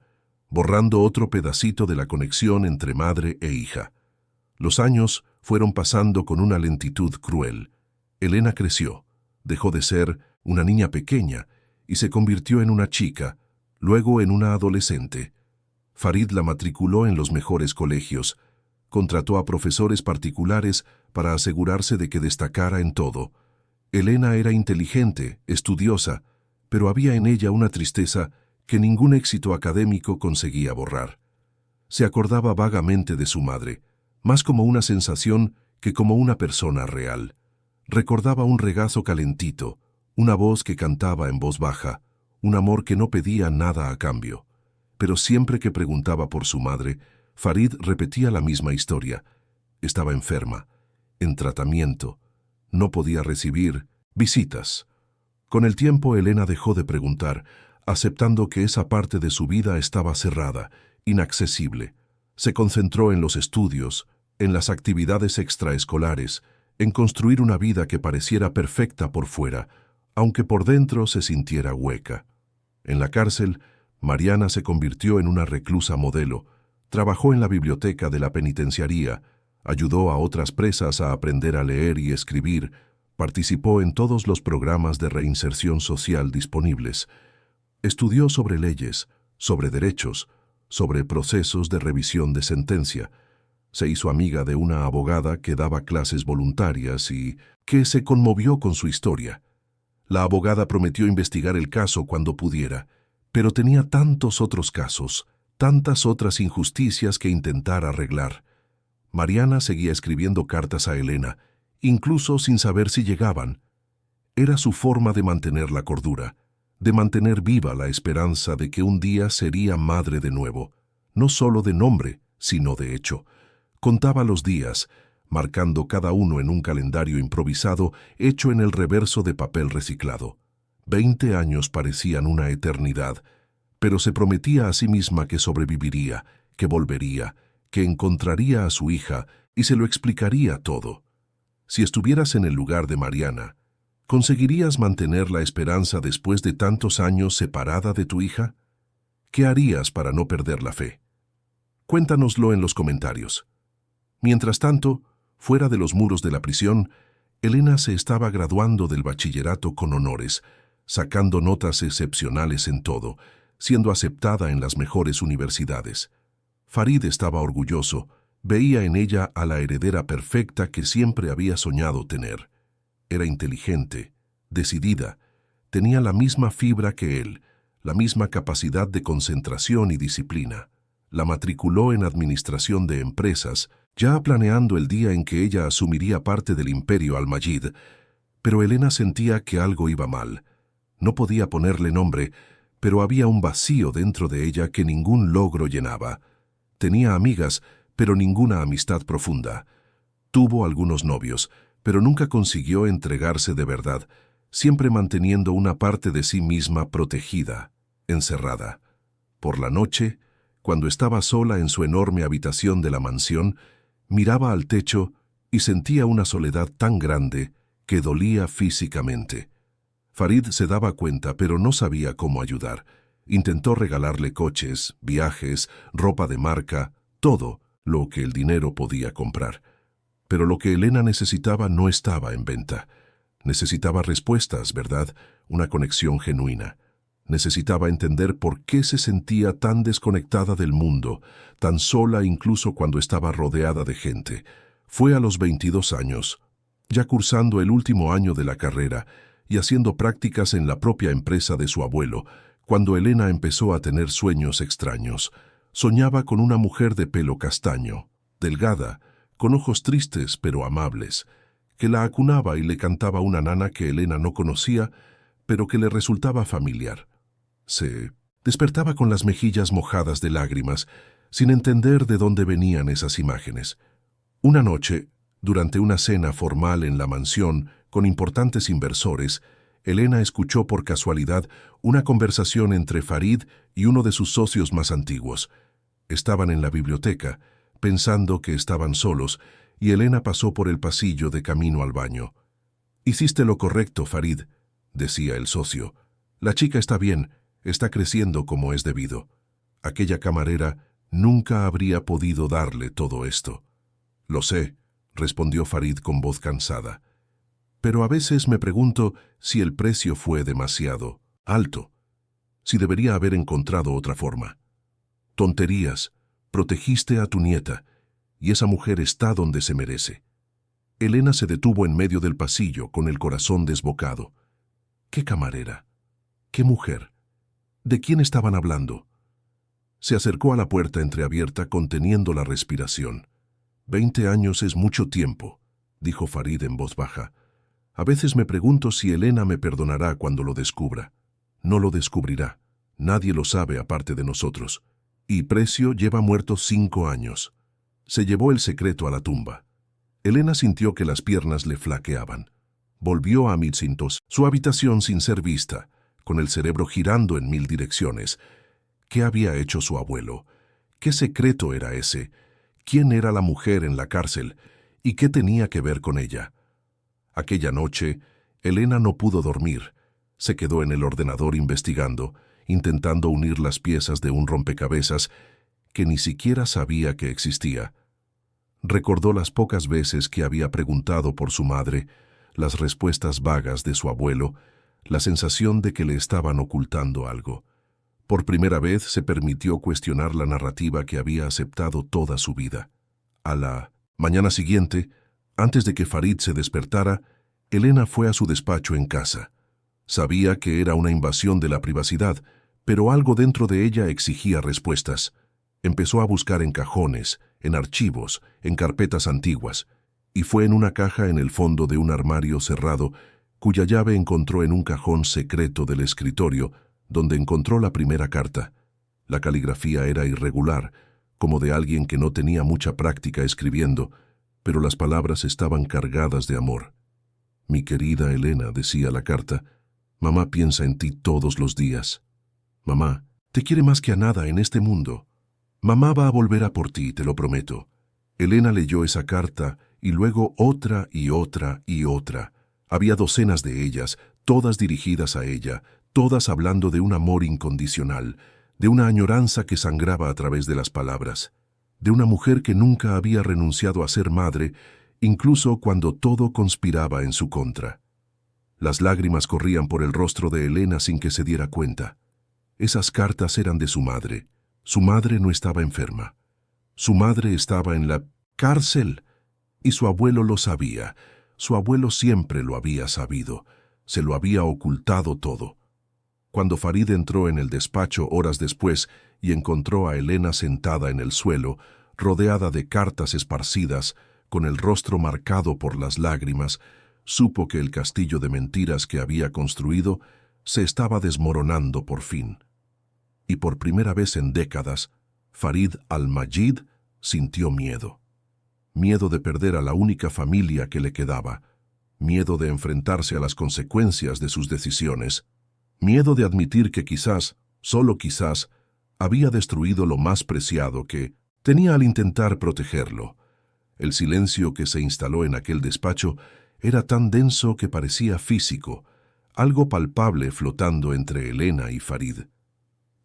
borrando otro pedacito de la conexión entre madre e hija. Los años fueron pasando con una lentitud cruel. Elena creció, dejó de ser una niña pequeña y se convirtió en una chica, luego en una adolescente. Farid la matriculó en los mejores colegios, contrató a profesores particulares para asegurarse de que destacara en todo. Elena era inteligente, estudiosa, pero había en ella una tristeza que ningún éxito académico conseguía borrar. Se acordaba vagamente de su madre, más como una sensación que como una persona real. Recordaba un regazo calentito, una voz que cantaba en voz baja, un amor que no pedía nada a cambio. Pero siempre que preguntaba por su madre, Farid repetía la misma historia. Estaba enferma, en tratamiento, no podía recibir visitas. Con el tiempo Elena dejó de preguntar, aceptando que esa parte de su vida estaba cerrada, inaccesible. Se concentró en los estudios, en las actividades extraescolares, en construir una vida que pareciera perfecta por fuera, aunque por dentro se sintiera hueca. En la cárcel, Mariana se convirtió en una reclusa modelo, trabajó en la biblioteca de la penitenciaría, ayudó a otras presas a aprender a leer y escribir, participó en todos los programas de reinserción social disponibles, estudió sobre leyes, sobre derechos, sobre procesos de revisión de sentencia. Se hizo amiga de una abogada que daba clases voluntarias y que se conmovió con su historia. La abogada prometió investigar el caso cuando pudiera, pero tenía tantos otros casos, tantas otras injusticias que intentar arreglar. Mariana seguía escribiendo cartas a Elena, incluso sin saber si llegaban. Era su forma de mantener la cordura, de mantener viva la esperanza de que un día sería madre de nuevo, no solo de nombre, sino de hecho. Contaba los días, marcando cada uno en un calendario improvisado hecho en el reverso de papel reciclado. 20 años parecían una eternidad, pero se prometía a sí misma que sobreviviría, que volvería, que encontraría a su hija y se lo explicaría todo. Si estuvieras en el lugar de Mariana, ¿conseguirías mantener la esperanza después de tantos años separada de tu hija? ¿Qué harías para no perder la fe? Cuéntanoslo en los comentarios. Mientras tanto, fuera de los muros de la prisión, Elena se estaba graduando del bachillerato con honores, sacando notas excepcionales en todo, siendo aceptada en las mejores universidades. Farid estaba orgulloso, veía en ella a la heredera perfecta que siempre había soñado tener. Era inteligente, decidida, tenía la misma fibra que él, la misma capacidad de concentración y disciplina. La matriculó en administración de empresas, ya planeando el día en que ella asumiría parte del imperio Al-Mayid, pero Elena sentía que algo iba mal. No podía ponerle nombre, pero había un vacío dentro de ella que ningún logro llenaba. Tenía amigas, pero ninguna amistad profunda. Tuvo algunos novios, pero nunca consiguió entregarse de verdad, siempre manteniendo una parte de sí misma protegida, encerrada. Por la noche, cuando estaba sola en su enorme habitación de la mansión, miraba al techo y sentía una soledad tan grande que dolía físicamente. Farid se daba cuenta, pero no sabía cómo ayudar. Intentó regalarle coches, viajes, ropa de marca, todo lo que el dinero podía comprar. Pero lo que Elena necesitaba no estaba en venta. Necesitaba respuestas, ¿verdad? Una conexión genuina. Necesitaba entender por qué se sentía tan desconectada del mundo, tan sola incluso cuando estaba rodeada de gente. Fue a los 22 años, ya cursando el último año de la carrera y haciendo prácticas en la propia empresa de su abuelo, cuando Elena empezó a tener sueños extraños. Soñaba con una mujer de pelo castaño, delgada, con ojos tristes pero amables, que la acunaba y le cantaba una nana que Elena no conocía, pero que le resultaba familiar. Se despertaba con las mejillas mojadas de lágrimas, sin entender de dónde venían esas imágenes. Una noche, durante una cena formal en la mansión con importantes inversores, Elena escuchó por casualidad una conversación entre Farid y uno de sus socios más antiguos. Estaban en la biblioteca, pensando que estaban solos, y Elena pasó por el pasillo de camino al baño. «Hiciste lo correcto, Farid», decía el socio. «La chica está bien, está creciendo como es debido. Aquella camarera nunca habría podido darle todo esto». «Lo sé», respondió Farid con voz cansada. «Pero a veces me pregunto si el precio fue demasiado alto, si debería haber encontrado otra forma. Tonterías, protegiste a tu nieta, y esa mujer está donde se merece». Elena se detuvo en medio del pasillo con el corazón desbocado. ¿Qué camarera? ¿Qué mujer? ¿De quién estaban hablando? Se acercó a la puerta entreabierta conteniendo la respiración. 20 años es mucho tiempo, dijo Farid en voz baja. A veces me pregunto si Elena me perdonará cuando lo descubra. No lo descubrirá. Nadie lo sabe aparte de nosotros. Y Precio lleva muerto 5 años. Se llevó el secreto a la tumba. Elena sintió que las piernas le flaqueaban. Volvió a Mitzintos, su habitación sin ser vista, con el cerebro girando en 1000 direcciones. ¿Qué había hecho su abuelo? ¿Qué secreto era ese? ¿Quién era la mujer en la cárcel? ¿Y qué tenía que ver con ella? Aquella noche, Elena no pudo dormir. Se quedó en el ordenador investigando, intentando unir las piezas de un rompecabezas que ni siquiera sabía que existía. Recordó las pocas veces que había preguntado por su madre, las respuestas vagas de su abuelo, la sensación de que le estaban ocultando algo. Por primera vez se permitió cuestionar la narrativa que había aceptado toda su vida. A la mañana siguiente, antes de que Farid se despertara, Elena fue a su despacho en casa. Sabía que era una invasión de la privacidad, pero algo dentro de ella exigía respuestas. Empezó a buscar en cajones, en archivos, en carpetas antiguas, y fue en una caja en el fondo de un armario cerrado, cuya llave encontró en un cajón secreto del escritorio, donde encontró la primera carta. La caligrafía era irregular, como de alguien que no tenía mucha práctica escribiendo, pero las palabras estaban cargadas de amor. «Mi querida Elena», decía la carta, «mamá piensa en ti todos los días. Mamá, te quiere más que a nada en este mundo. Mamá va a volver a por ti, te lo prometo». Elena leyó esa carta y luego otra y otra y otra. Había docenas de ellas, todas dirigidas a ella, todas hablando de un amor incondicional, de una añoranza que sangraba a través de las palabras, de una mujer que nunca había renunciado a ser madre, incluso cuando todo conspiraba en su contra. Las lágrimas corrían por el rostro de Elena sin que se diera cuenta. Esas cartas eran de su madre. Su madre no estaba enferma. Su madre estaba en la cárcel. Y su abuelo lo sabía. Su abuelo siempre lo había sabido. Se lo había ocultado todo. Cuando Farid entró en el despacho horas después y encontró a Elena sentada en el suelo, rodeada de cartas esparcidas, con el rostro marcado por las lágrimas, supo que el castillo de mentiras que había construido se estaba desmoronando por fin. Y por primera vez en décadas, Farid al-Majid sintió miedo. Miedo de perder a la única familia que le quedaba, miedo de enfrentarse a las consecuencias de sus decisiones, miedo de admitir que quizás, solo quizás, había destruido lo más preciado que tenía al intentar protegerlo. El silencio que se instaló en aquel despacho era tan denso que parecía físico, algo palpable flotando entre Elena y Farid.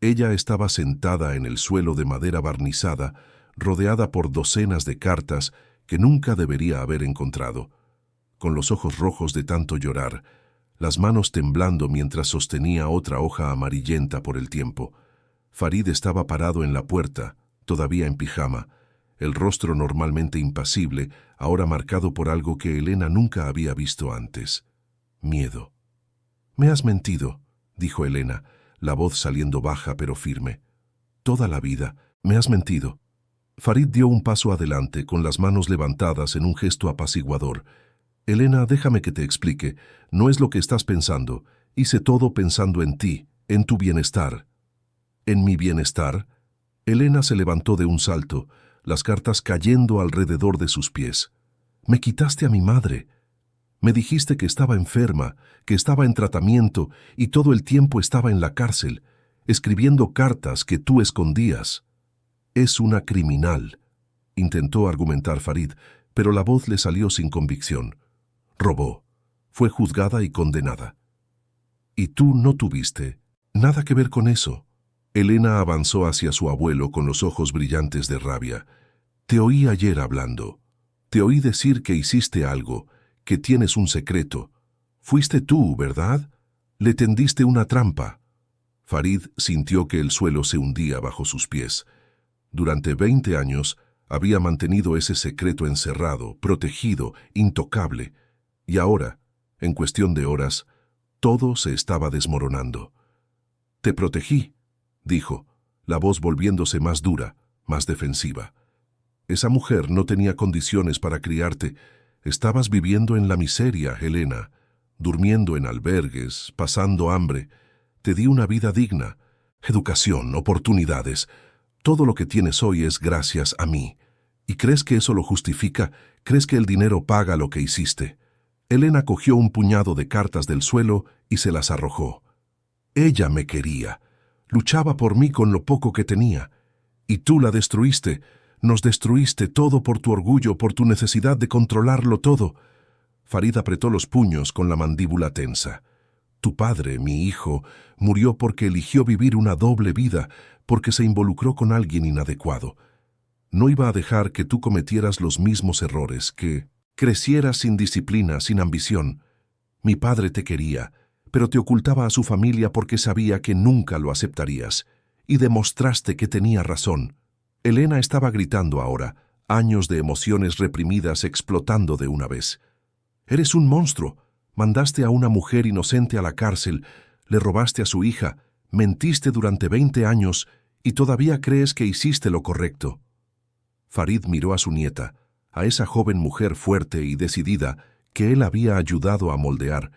Ella estaba sentada en el suelo de madera barnizada, rodeada por docenas de cartas que nunca debería haber encontrado. Con los ojos rojos de tanto llorar, las manos temblando mientras sostenía otra hoja amarillenta por el tiempo. Farid estaba parado en la puerta, todavía en pijama, el rostro normalmente impasible, ahora marcado por algo que Elena nunca había visto antes. Miedo. «Me has mentido», dijo Elena, la voz saliendo baja pero firme. «Toda la vida, me has mentido». Farid dio un paso adelante, con las manos levantadas en un gesto apaciguador. «Elena, déjame que te explique. No es lo que estás pensando. Hice todo pensando en ti, en tu bienestar». «¿En mi bienestar?» Elena se levantó de un salto, las cartas cayendo alrededor de sus pies. «Me quitaste a mi madre. Me dijiste que estaba enferma, que estaba en tratamiento y todo el tiempo estaba en la cárcel, escribiendo cartas que tú escondías». «Es una criminal», intentó argumentar Farid, pero la voz le salió sin convicción. «Robó. Fue juzgada y condenada. Y tú no tuviste nada que ver con eso». Elena avanzó hacia su abuelo con los ojos brillantes de rabia. «Te oí ayer hablando. Te oí decir que hiciste algo, que tienes un secreto. Fuiste tú, ¿verdad? Le tendiste una trampa». Farid sintió que el suelo se hundía bajo sus pies. Durante 20 años había mantenido ese secreto encerrado, protegido, intocable. Y ahora, en cuestión de horas, todo se estaba desmoronando. «Te protegí», dijo, la voz volviéndose más dura, más defensiva. «Esa mujer no tenía condiciones para criarte. Estabas viviendo en la miseria, Elena, durmiendo en albergues, pasando hambre. Te di una vida digna, educación, oportunidades. Todo lo que tienes hoy es gracias a mí. ¿Y crees que eso lo justifica? ¿Crees que el dinero paga lo que hiciste?» Elena cogió un puñado de cartas del suelo y se las arrojó. «Ella me quería. Luchaba por mí con lo poco que tenía. Y tú la destruiste. Nos destruiste todo por tu orgullo, por tu necesidad de controlarlo todo». Farid apretó los puños con la mandíbula tensa. «Tu padre, mi hijo, murió porque eligió vivir una doble vida, porque se involucró con alguien inadecuado. No iba a dejar que tú cometieras los mismos errores, que crecieras sin disciplina, sin ambición. Mi padre te quería, pero te ocultaba a su familia porque sabía que nunca lo aceptarías, y demostraste que tenía razón». Elena estaba gritando ahora, años de emociones reprimidas explotando de una vez. «Eres un monstruo. Mandaste a una mujer inocente a la cárcel, le robaste a su hija, mentiste durante 20 años y todavía crees que hiciste lo correcto». Farid miró a su nieta, a esa joven mujer fuerte y decidida que él había ayudado a moldear,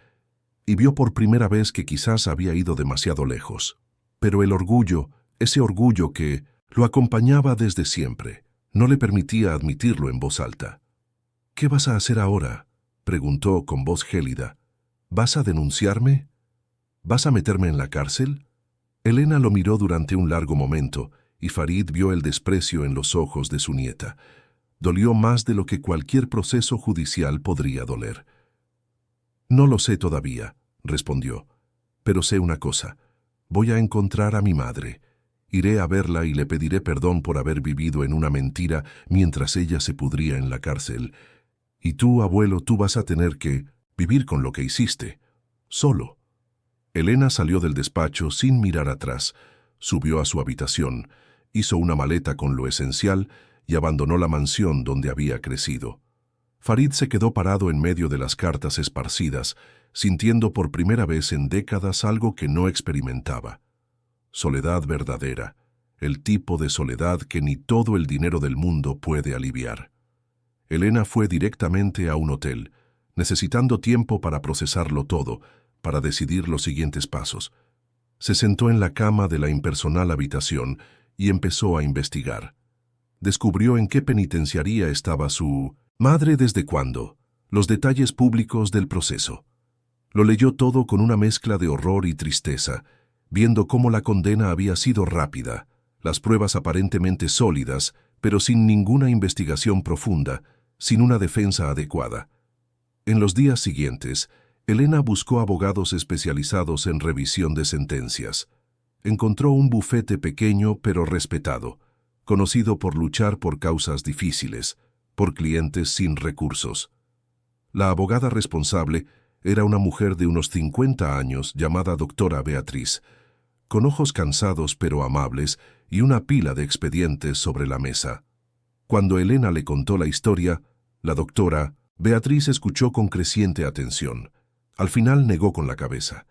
y vio por primera vez que quizás había ido demasiado lejos. Pero el orgullo, ese orgullo que lo acompañaba desde siempre, no le permitía admitirlo en voz alta. «¿Qué vas a hacer ahora?», preguntó con voz gélida. «¿Vas a denunciarme? ¿Vas a meterme en la cárcel?». Elena lo miró durante un largo momento, y Farid vio el desprecio en los ojos de su nieta. Dolió más de lo que cualquier proceso judicial podría doler. «No lo sé todavía», respondió, «pero sé una cosa. Voy a encontrar a mi madre. Iré a verla y le pediré perdón por haber vivido en una mentira mientras ella se pudría en la cárcel. Y tú, abuelo, tú vas a tener que vivir con lo que hiciste, solo». Elena salió del despacho sin mirar atrás, subió a su habitación, hizo una maleta con lo esencial y abandonó la mansión donde había crecido. Farid se quedó parado en medio de las cartas esparcidas, sintiendo por primera vez en décadas algo que no experimentaba. Soledad verdadera, el tipo de soledad que ni todo el dinero del mundo puede aliviar. Elena fue directamente a un hotel, necesitando tiempo para procesarlo todo, para decidir los siguientes pasos. Se sentó en la cama de la impersonal habitación y empezó a investigar. Descubrió en qué penitenciaría estaba su madre, desde cuándo, los detalles públicos del proceso. Lo leyó todo con una mezcla de horror y tristeza, viendo cómo la condena había sido rápida, las pruebas aparentemente sólidas, pero sin ninguna investigación profunda, sin una defensa adecuada. En los días siguientes, Elena buscó abogados especializados en revisión de sentencias. Encontró un bufete pequeño pero respetado, conocido por luchar por causas difíciles, por clientes sin recursos. La abogada responsable Era una mujer de unos 50 años llamada doctora Beatriz, con ojos cansados pero amables y una pila de expedientes sobre la mesa. Cuando Elena le contó la historia, la doctora Beatriz escuchó con creciente atención. Al final negó con la cabeza.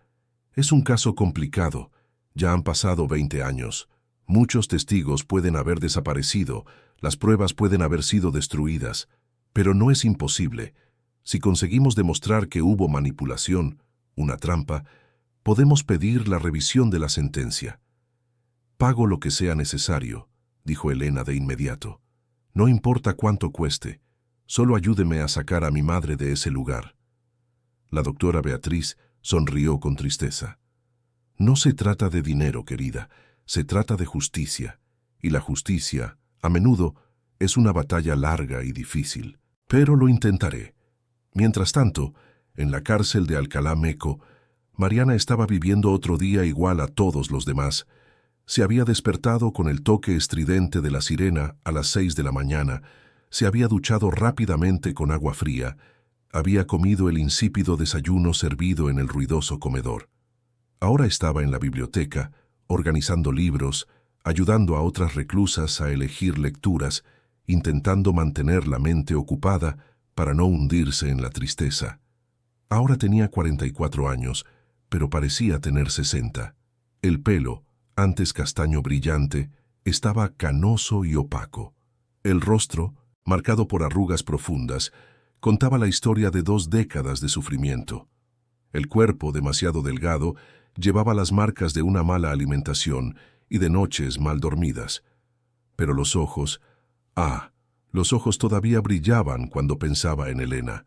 Es un caso complicado. Ya han pasado 20 años. Muchos testigos pueden haber desaparecido, las pruebas pueden haber sido destruidas, pero no es imposible. Si conseguimos demostrar que hubo manipulación, una trampa, podemos pedir la revisión de la sentencia. Pago lo que sea necesario, dijo Elena de inmediato. No importa cuánto cueste, solo ayúdeme a sacar a mi madre de ese lugar. La doctora Beatriz sonrió con tristeza. No se trata de dinero, querida, se trata de justicia, y la justicia, a menudo, es una batalla larga y difícil, pero lo intentaré. Mientras tanto, en la cárcel de Alcalá Meco, Mariana estaba viviendo otro día igual a todos los demás. Se había despertado con el toque estridente de la sirena a las 6 de la mañana, se había duchado rápidamente con agua fría, había comido el insípido desayuno servido en el ruidoso comedor. Ahora estaba en la biblioteca, organizando libros, ayudando a otras reclusas a elegir lecturas, intentando mantener la mente ocupada para no hundirse en la tristeza. Ahora tenía 44 años, pero parecía tener 60. El pelo, antes castaño brillante, estaba canoso y opaco. El rostro, marcado por arrugas profundas, contaba la historia de 2 décadas de sufrimiento. El cuerpo, demasiado delgado, llevaba las marcas de una mala alimentación y de noches mal dormidas. Pero los ojos, los ojos todavía brillaban cuando pensaba en Elena.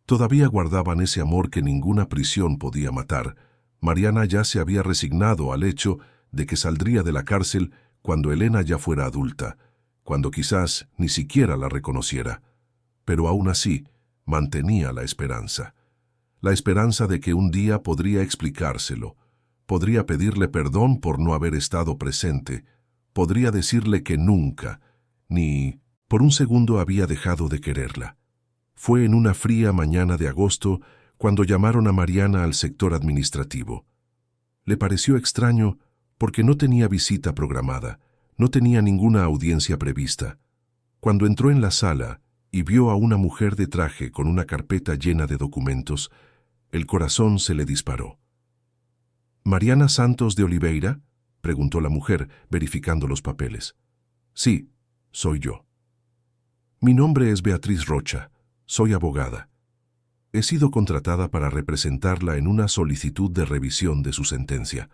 Todavía guardaban ese amor que ninguna prisión podía matar. Mariana ya se había resignado al hecho de que saldría de la cárcel cuando Elena ya fuera adulta, cuando quizás ni siquiera la reconociera. Pero aún así, mantenía la esperanza de que un día podría explicárselo, podría pedirle perdón por no haber estado presente, podría decirle que nunca, ni por un segundo había dejado de quererla. Fue en una fría mañana de agosto cuando llamaron a Mariana al sector administrativo. Le pareció extraño porque no tenía visita programada, no tenía ninguna audiencia prevista. Cuando entró en la sala y vio a una mujer de traje con una carpeta llena de documentos, el corazón se le disparó. ¿Mariana Santos de Oliveira?, preguntó la mujer, verificando los papeles. Sí, soy yo. Mi nombre es Beatriz Rocha, soy abogada. He sido contratada para representarla en una solicitud de revisión de su sentencia.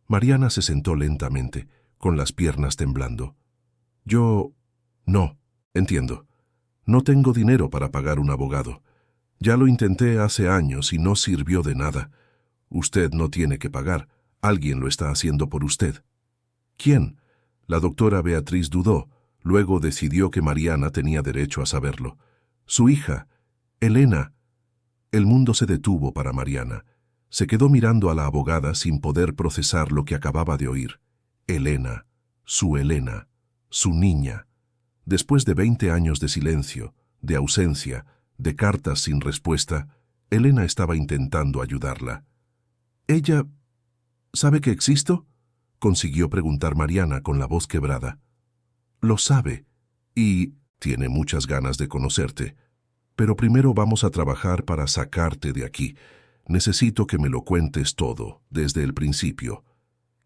Mariana se sentó lentamente, con las piernas temblando. No, entiendo. No tengo dinero para pagar un abogado. Ya lo intenté hace años y no sirvió de nada. Usted no tiene que pagar. Alguien lo está haciendo por usted. ¿Quién? La doctora Beatriz dudó. Luego decidió que Mariana tenía derecho a saberlo. Su hija, Elena. El mundo se detuvo para Mariana. Se quedó mirando a la abogada sin poder procesar lo que acababa de oír. Elena, su niña. Después de 20 años de silencio, de ausencia, de cartas sin respuesta, Elena estaba intentando ayudarla. ¿Ella sabe que existo?, consiguió preguntar Mariana con la voz quebrada. Lo sabe, y tiene muchas ganas de conocerte. Pero primero vamos a trabajar para sacarte de aquí. Necesito que me lo cuentes todo, desde el principio.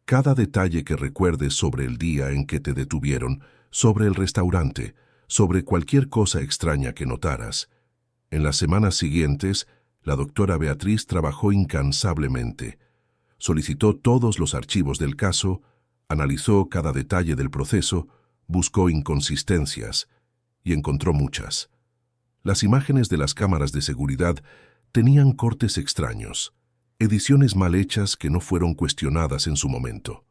Cada detalle que recuerdes sobre el día en que te detuvieron, sobre el restaurante, sobre cualquier cosa extraña que notaras. En las semanas siguientes, la doctora Beatriz trabajó incansablemente. Solicitó todos los archivos del caso, analizó cada detalle del proceso, buscó inconsistencias y encontró muchas. Las imágenes de las cámaras de seguridad tenían cortes extraños, ediciones mal hechas que no fueron cuestionadas en su momento.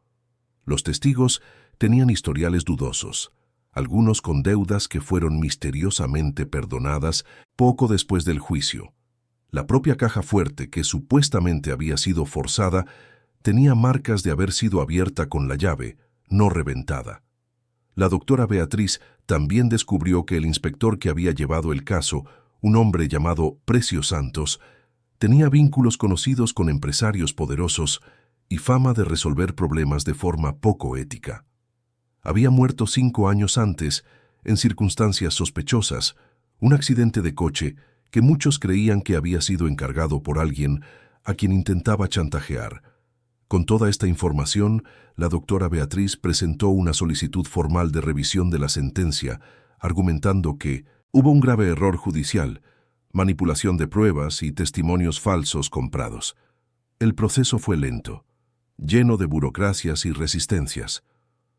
Los testigos tenían historiales dudosos, algunos con deudas que fueron misteriosamente perdonadas poco después del juicio. La propia caja fuerte, que supuestamente había sido forzada, tenía marcas de haber sido abierta con la llave, no reventada. La doctora Beatriz también descubrió que el inspector que había llevado el caso, un hombre llamado Precio Santos, Tenía vínculos conocidos con empresarios poderosos y fama de resolver problemas de forma poco ética. Había muerto 5 años antes, en circunstancias sospechosas, un accidente de coche que muchos creían que había sido encargado por alguien a quien intentaba chantajear. Con toda esta información, la doctora Beatriz presentó una solicitud formal de revisión de la sentencia, argumentando que hubo un grave error judicial, manipulación de pruebas y testimonios falsos comprados. El proceso fue lento, lleno de burocracias y resistencias.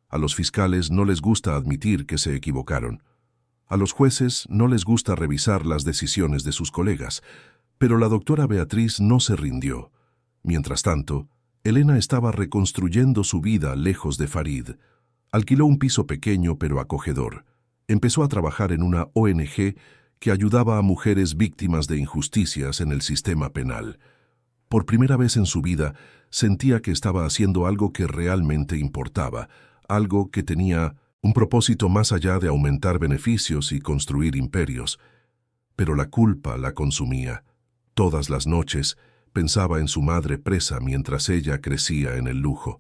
A los fiscales no les gusta admitir que se equivocaron. A los jueces no les gusta revisar las decisiones de sus colegas, pero la doctora Beatriz no se rindió. Mientras tanto, Elena estaba reconstruyendo su vida lejos de Farid. Alquiló un piso pequeño pero acogedor. Empezó a trabajar en una ONG que ayudaba a mujeres víctimas de injusticias en el sistema penal. Por primera vez en su vida, sentía que estaba haciendo algo que realmente importaba, algo que tenía un propósito más allá de aumentar beneficios y construir imperios. Pero la culpa la consumía. Todas las noches pensaba en su madre presa mientras ella crecía en el lujo.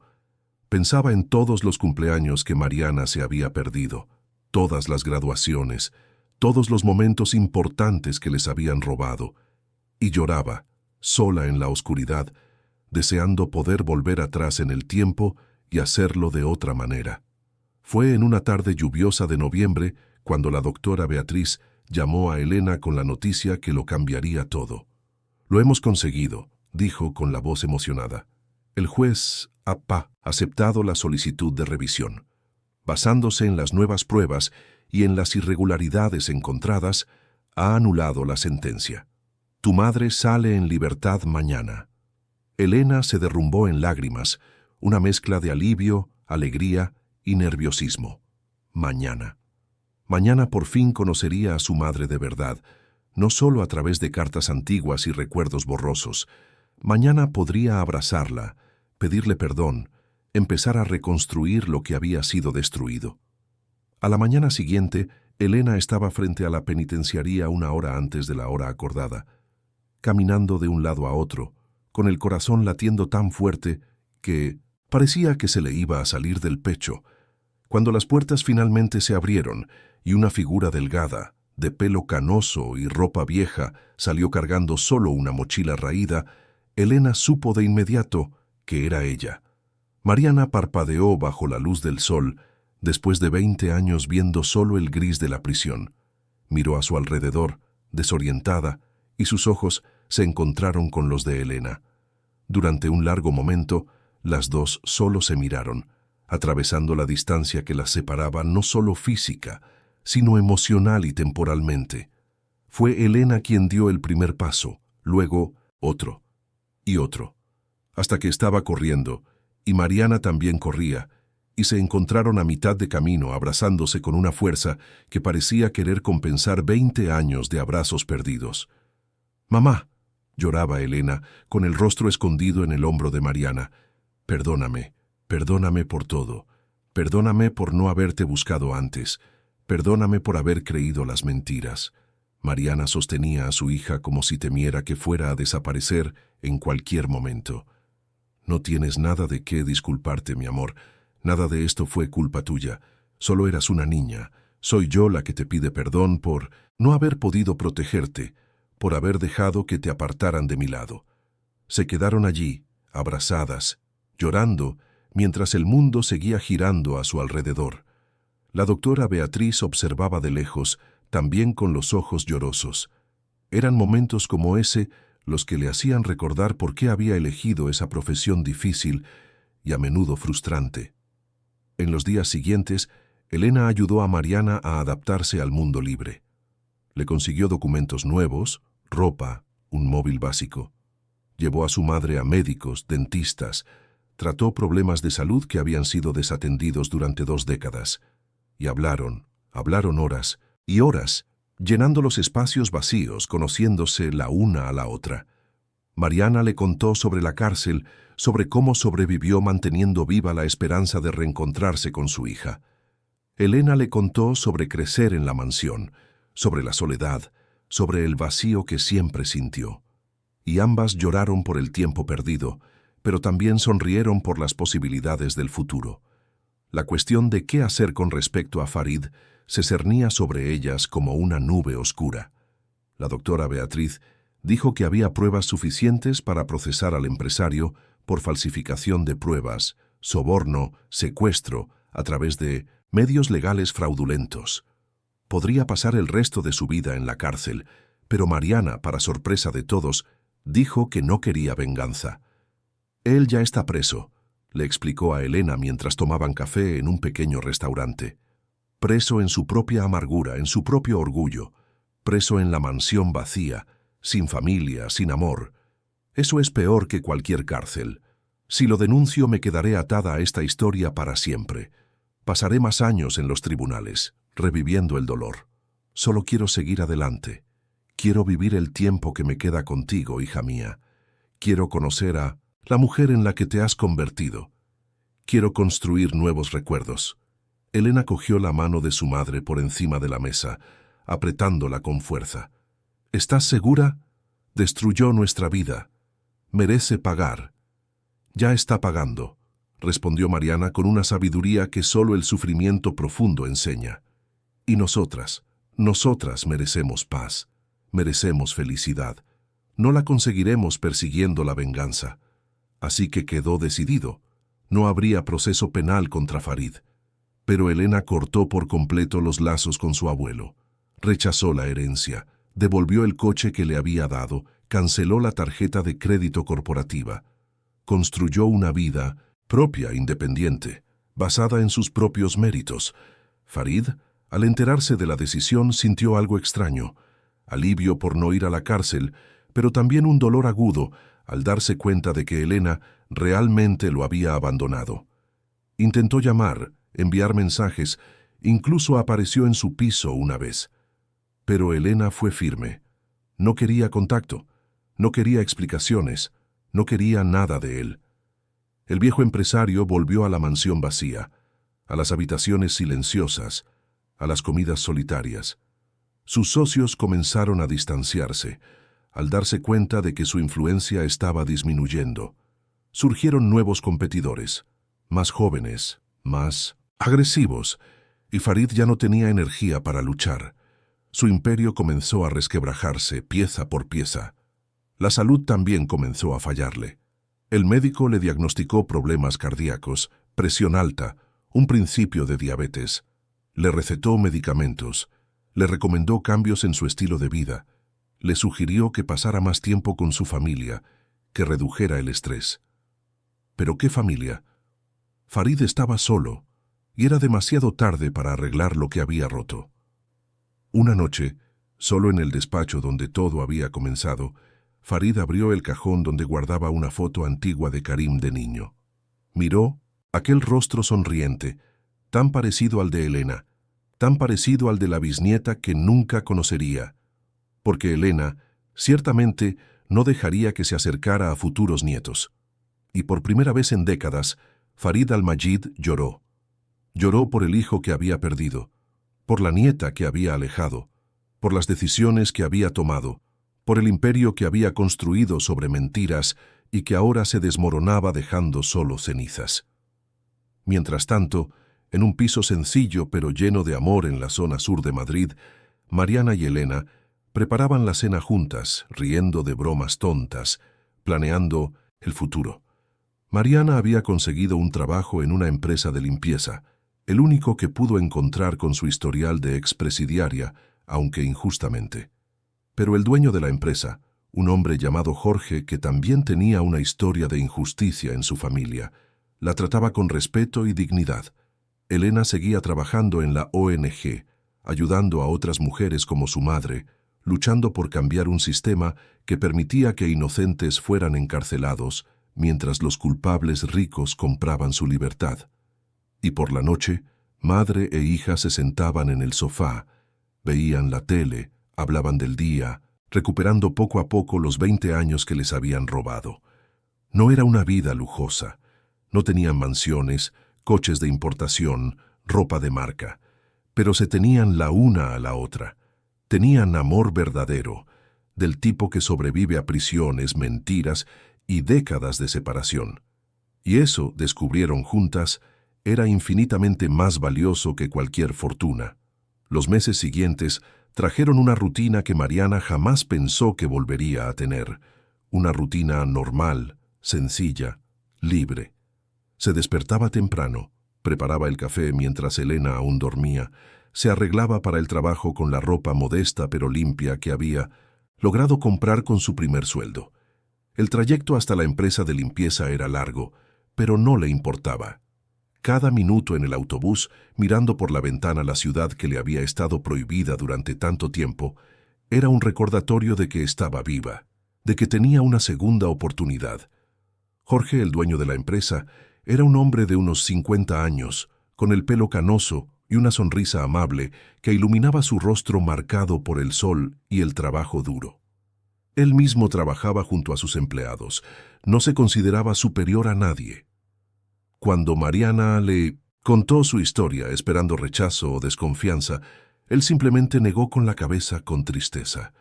Pensaba en todos los cumpleaños que Mariana se había perdido, todas las graduaciones, todos los momentos importantes que les habían robado, y lloraba, sola en la oscuridad, deseando poder volver atrás en el tiempo y hacerlo de otra manera. Fue en una tarde lluviosa de noviembre cuando la doctora Beatriz llamó a Elena con la noticia que lo cambiaría todo. «Lo hemos conseguido», dijo con la voz emocionada. El juez ha aceptado la solicitud de revisión. Basándose en las nuevas pruebas y en las irregularidades encontradas, ha anulado la sentencia. Tu madre sale en libertad mañana. Elena se derrumbó en lágrimas, una mezcla de alivio, alegría y nerviosismo. Mañana. Mañana por fin conocería a su madre de verdad, no solo a través de cartas antiguas y recuerdos borrosos. Mañana podría abrazarla, pedirle perdón, empezar a reconstruir lo que había sido destruido. A la mañana siguiente, Elena estaba frente a la penitenciaría 1 hora antes de la hora acordada, caminando de un lado a otro, con el corazón latiendo tan fuerte que parecía que se le iba a salir del pecho. Cuando las puertas finalmente se abrieron y una figura delgada, de pelo canoso y ropa vieja, salió cargando solo una mochila raída, Elena supo de inmediato que era ella. Mariana parpadeó bajo la luz del sol, después de 20 años viendo solo el gris de la prisión. Miró a su alrededor, desorientada, y sus ojos se encontraron con los de Elena. Durante un largo momento, las dos solo se miraron, atravesando la distancia que las separaba no solo física, sino emocional y temporalmente. Fue Elena quien dio el primer paso, luego otro y otro, hasta que estaba corriendo, y Mariana también corría, y se encontraron a mitad de camino abrazándose con una fuerza que parecía querer compensar 20 años de abrazos perdidos. «Mamá», lloraba Elena, con el rostro escondido en el hombro de Mariana, «perdóname, perdóname por todo, perdóname por no haberte buscado antes, perdóname por haber creído las mentiras». Mariana sostenía a su hija como si temiera que fuera a desaparecer en cualquier momento. «No tienes nada de qué disculparte, mi amor. Nada de esto fue culpa tuya. Solo eras una niña. Soy yo la que te pide perdón por no haber podido protegerte, por haber dejado que te apartaran de mi lado». Se quedaron allí, abrazadas, llorando, mientras el mundo seguía girando a su alrededor. La doctora Beatriz observaba de lejos, también con los ojos llorosos. Eran momentos como ese los que le hacían recordar por qué había elegido esa profesión difícil y a menudo frustrante. En los días siguientes, Elena ayudó a Mariana a adaptarse al mundo libre. Le consiguió documentos nuevos, ropa, un móvil básico. Llevó a su madre a médicos, dentistas, trató problemas de salud que habían sido desatendidos durante 2 décadas. Y hablaron horas y horas, llenando los espacios vacíos, conociéndose la una a la otra. Mariana le contó sobre la cárcel, sobre cómo sobrevivió manteniendo viva la esperanza de reencontrarse con su hija. Elena le contó sobre crecer en la mansión, sobre la soledad, sobre el vacío que siempre sintió. y ambas lloraron por el tiempo perdido, pero también sonrieron por las posibilidades del futuro. La cuestión de qué hacer con respecto a Farid se cernía sobre ellas como una nube oscura. La doctora Beatriz dijo que había pruebas suficientes para procesar al empresario por falsificación de pruebas, soborno, secuestro, a través de medios legales fraudulentos. Podría pasar el resto de su vida en la cárcel, pero Mariana, para sorpresa de todos, dijo que no quería venganza. Él ya está preso, le explicó a Elena mientras tomaban café en un pequeño restaurante. Preso en su propia amargura, en su propio orgullo, preso en la mansión vacía, sin familia, sin amor. Eso es peor que cualquier cárcel. Si lo denuncio me quedaré atada a esta historia para siempre. Pasaré más años en los tribunales, reviviendo el dolor. Solo quiero seguir adelante. Quiero vivir el tiempo que me queda contigo, hija mía. Quiero conocer a la mujer en la que te has convertido. Quiero construir nuevos recuerdos. Elena cogió la mano de su madre por encima de la mesa, apretándola con fuerza. ¿Estás segura? Destruyó nuestra vida. Merece pagar. Ya está pagando, respondió Mariana con una sabiduría que solo el sufrimiento profundo enseña. Y nosotras merecemos paz, merecemos felicidad. No la conseguiremos persiguiendo la venganza. Así que quedó decidido. No habría proceso penal contra Farid. Pero Elena cortó por completo los lazos con su abuelo. Rechazó la herencia, devolvió el coche que le había dado, canceló la tarjeta de crédito corporativa. Construyó una vida propia, independiente, basada en sus propios méritos. Farid, al enterarse de la decisión, sintió algo extraño, alivio por no ir a la cárcel, pero también un dolor agudo al darse cuenta de que Elena realmente lo había abandonado. Intentó llamar, enviar mensajes, incluso apareció en su piso una vez. Pero Elena fue firme. No quería contacto, no quería explicaciones, no quería nada de él. El viejo empresario volvió a la mansión vacía, a las habitaciones silenciosas, a las comidas solitarias. Sus socios comenzaron a distanciarse, al darse cuenta de que su influencia estaba disminuyendo. Surgieron nuevos competidores, más jóvenes, más agresivos, y Farid ya no tenía energía para luchar. Su imperio comenzó a resquebrajarse pieza por pieza. La salud también comenzó a fallarle. El médico le diagnosticó problemas cardíacos, presión alta, un principio de diabetes. Le recetó medicamentos, le recomendó cambios en su estilo de vida, le sugirió que pasara más tiempo con su familia, que redujera el estrés. ¿Pero qué familia? Farid estaba solo, y era demasiado tarde para arreglar lo que había roto. Una noche, solo en el despacho donde todo había comenzado, Farid abrió el cajón donde guardaba una foto antigua de Karim de niño. Miró aquel rostro sonriente, tan parecido al de Elena, tan parecido al de la bisnieta que nunca conocería, porque Elena, ciertamente, no dejaría que se acercara a futuros nietos. Y por primera vez en décadas, Farid al-Majid lloró. Lloró por el hijo que había perdido, por la nieta que había alejado, por las decisiones que había tomado, por el imperio que había construido sobre mentiras y que ahora se desmoronaba dejando solo cenizas. Mientras tanto, en un piso sencillo pero lleno de amor en la zona sur de Madrid, Mariana y Elena preparaban la cena juntas, riendo de bromas tontas, planeando el futuro. Mariana había conseguido un trabajo en una empresa de limpieza, el único que pudo encontrar con su historial de expresidiaria, aunque injustamente. Pero el dueño de la empresa, un hombre llamado Jorge que también tenía una historia de injusticia en su familia, la trataba con respeto y dignidad. Elena seguía trabajando en la ONG, ayudando a otras mujeres como su madre, luchando por cambiar un sistema que permitía que inocentes fueran encarcelados, mientras los culpables ricos compraban su libertad. Y por la noche, madre e hija se sentaban en el sofá, veían la tele, hablaban del día, recuperando poco a poco los 20 años que les habían robado. No era una vida lujosa. No tenían mansiones, coches de importación, ropa de marca, pero se tenían la una a la otra. Tenían amor verdadero, del tipo que sobrevive a prisiones, mentiras y décadas de separación. Y eso, descubrieron juntas, era infinitamente más valioso que cualquier fortuna. Los meses siguientes trajeron una rutina que Mariana jamás pensó que volvería a tener. Una rutina normal, sencilla, libre. Se despertaba temprano, preparaba el café mientras Elena aún dormía, se arreglaba para el trabajo con la ropa modesta pero limpia que había logrado comprar con su primer sueldo. El trayecto hasta la empresa de limpieza era largo, pero no le importaba. Cada minuto en el autobús, mirando por la ventana la ciudad que le había estado prohibida durante tanto tiempo, era un recordatorio de que estaba viva, de que tenía una segunda oportunidad. Jorge, el dueño de la empresa, era un hombre de unos 50 años, con el pelo canoso y una sonrisa amable que iluminaba su rostro marcado por el sol y el trabajo duro. Él mismo trabajaba junto a sus empleados, no se consideraba superior a nadie. Cuando Mariana le contó su historia esperando rechazo o desconfianza, él simplemente negó con la cabeza con tristeza.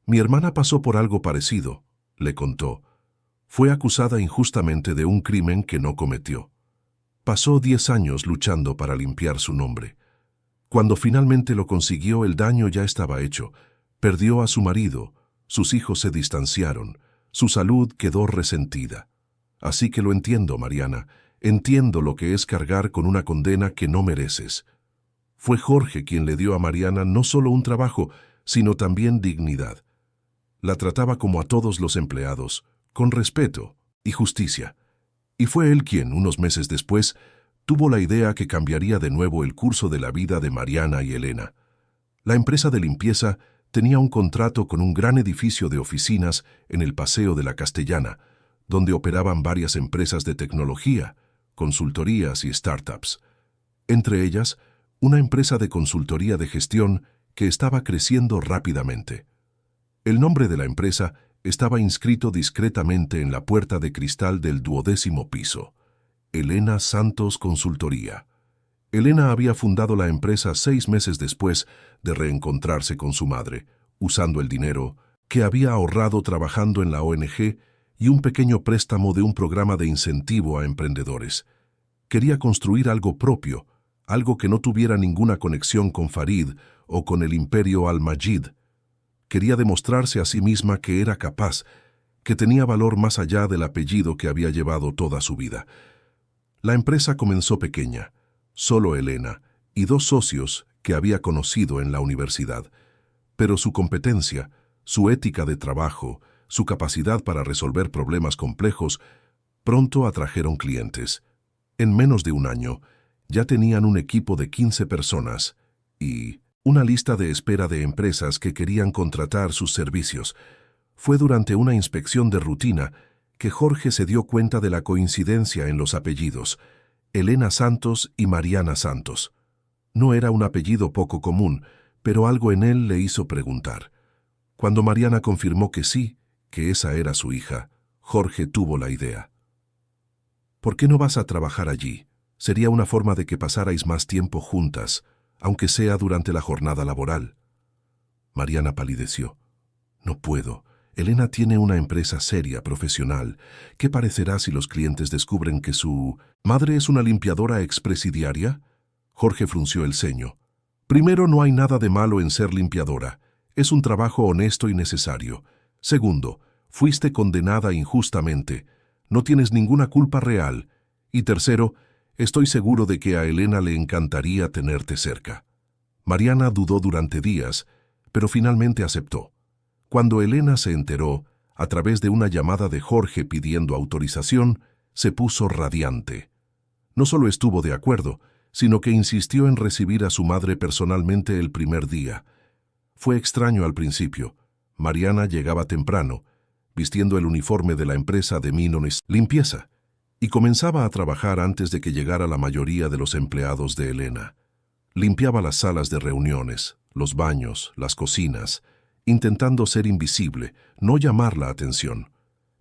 «Mi hermana pasó por algo parecido», le contó. «Fue acusada injustamente de un crimen que no cometió. Pasó 10 años luchando para limpiar su nombre. Cuando finalmente lo consiguió, el daño ya estaba hecho. Perdió a su marido, sus hijos se distanciaron, su salud quedó resentida. Así que lo entiendo, Mariana. Entiendo lo que es cargar con una condena que no mereces». Fue Jorge quien le dio a Mariana no solo un trabajo, sino también dignidad. La trataba como a todos los empleados, con respeto y justicia. Y fue él quien, unos meses después, tuvo la idea que cambiaría de nuevo el curso de la vida de Mariana y Elena. La empresa de limpieza tenía un contrato con un gran edificio de oficinas en el Paseo de la Castellana, donde operaban varias empresas de tecnología, consultorías y startups. Entre ellas, una empresa de consultoría de gestión que estaba creciendo rápidamente. El nombre de la empresa estaba inscrito discretamente en la puerta de cristal del 12º piso. Elena Santos Consultoría. Elena había fundado la empresa 6 meses después de reencontrarse con su madre, usando el dinero que había ahorrado trabajando en la ONG y un pequeño préstamo de un programa de incentivo a emprendedores. Quería construir algo propio, algo que no tuviera ninguna conexión con Farid o con el imperio Al-Majid. Quería demostrarse a sí misma que era capaz, que tenía valor más allá del apellido que había llevado toda su vida. La empresa comenzó pequeña, solo Elena y 2 socios que había conocido en la universidad. Pero su competencia, su ética de trabajo, su capacidad para resolver problemas complejos, pronto atrajeron clientes. En menos de un año, ya tenían un equipo de 15 personas y una lista de espera de empresas que querían contratar sus servicios. Fue durante una inspección de rutina que Jorge se dio cuenta de la coincidencia en los apellidos, Elena Santos y Mariana Santos. No era un apellido poco común, pero algo en él le hizo preguntar. Cuando Mariana confirmó que sí, que esa era su hija, Jorge tuvo la idea. «¿Por qué no vas a trabajar allí? Sería una forma de que pasarais más tiempo juntas, aunque sea durante la jornada laboral». Mariana palideció. «No puedo. Elena tiene una empresa seria, profesional. ¿Qué parecerá si los clientes descubren que su madre es una limpiadora expresidiaria?» Jorge frunció el ceño. «Primero, no hay nada de malo en ser limpiadora. Es un trabajo honesto y necesario. Segundo, fuiste condenada injustamente. No tienes ninguna culpa real. Y tercero, estoy seguro de que a Elena le encantaría tenerte cerca». Mariana dudó durante días, pero finalmente aceptó. Cuando Elena se enteró, a través de una llamada de Jorge pidiendo autorización, se puso radiante. No solo estuvo de acuerdo, sino que insistió en recibir a su madre personalmente el primer día. Fue extraño al principio. Mariana llegaba temprano, vistiendo el uniforme de la empresa de Minones Limpieza, y comenzaba a trabajar antes de que llegara la mayoría de los empleados de Elena. Limpiaba las salas de reuniones, los baños, las cocinas, intentando ser invisible, no llamar la atención.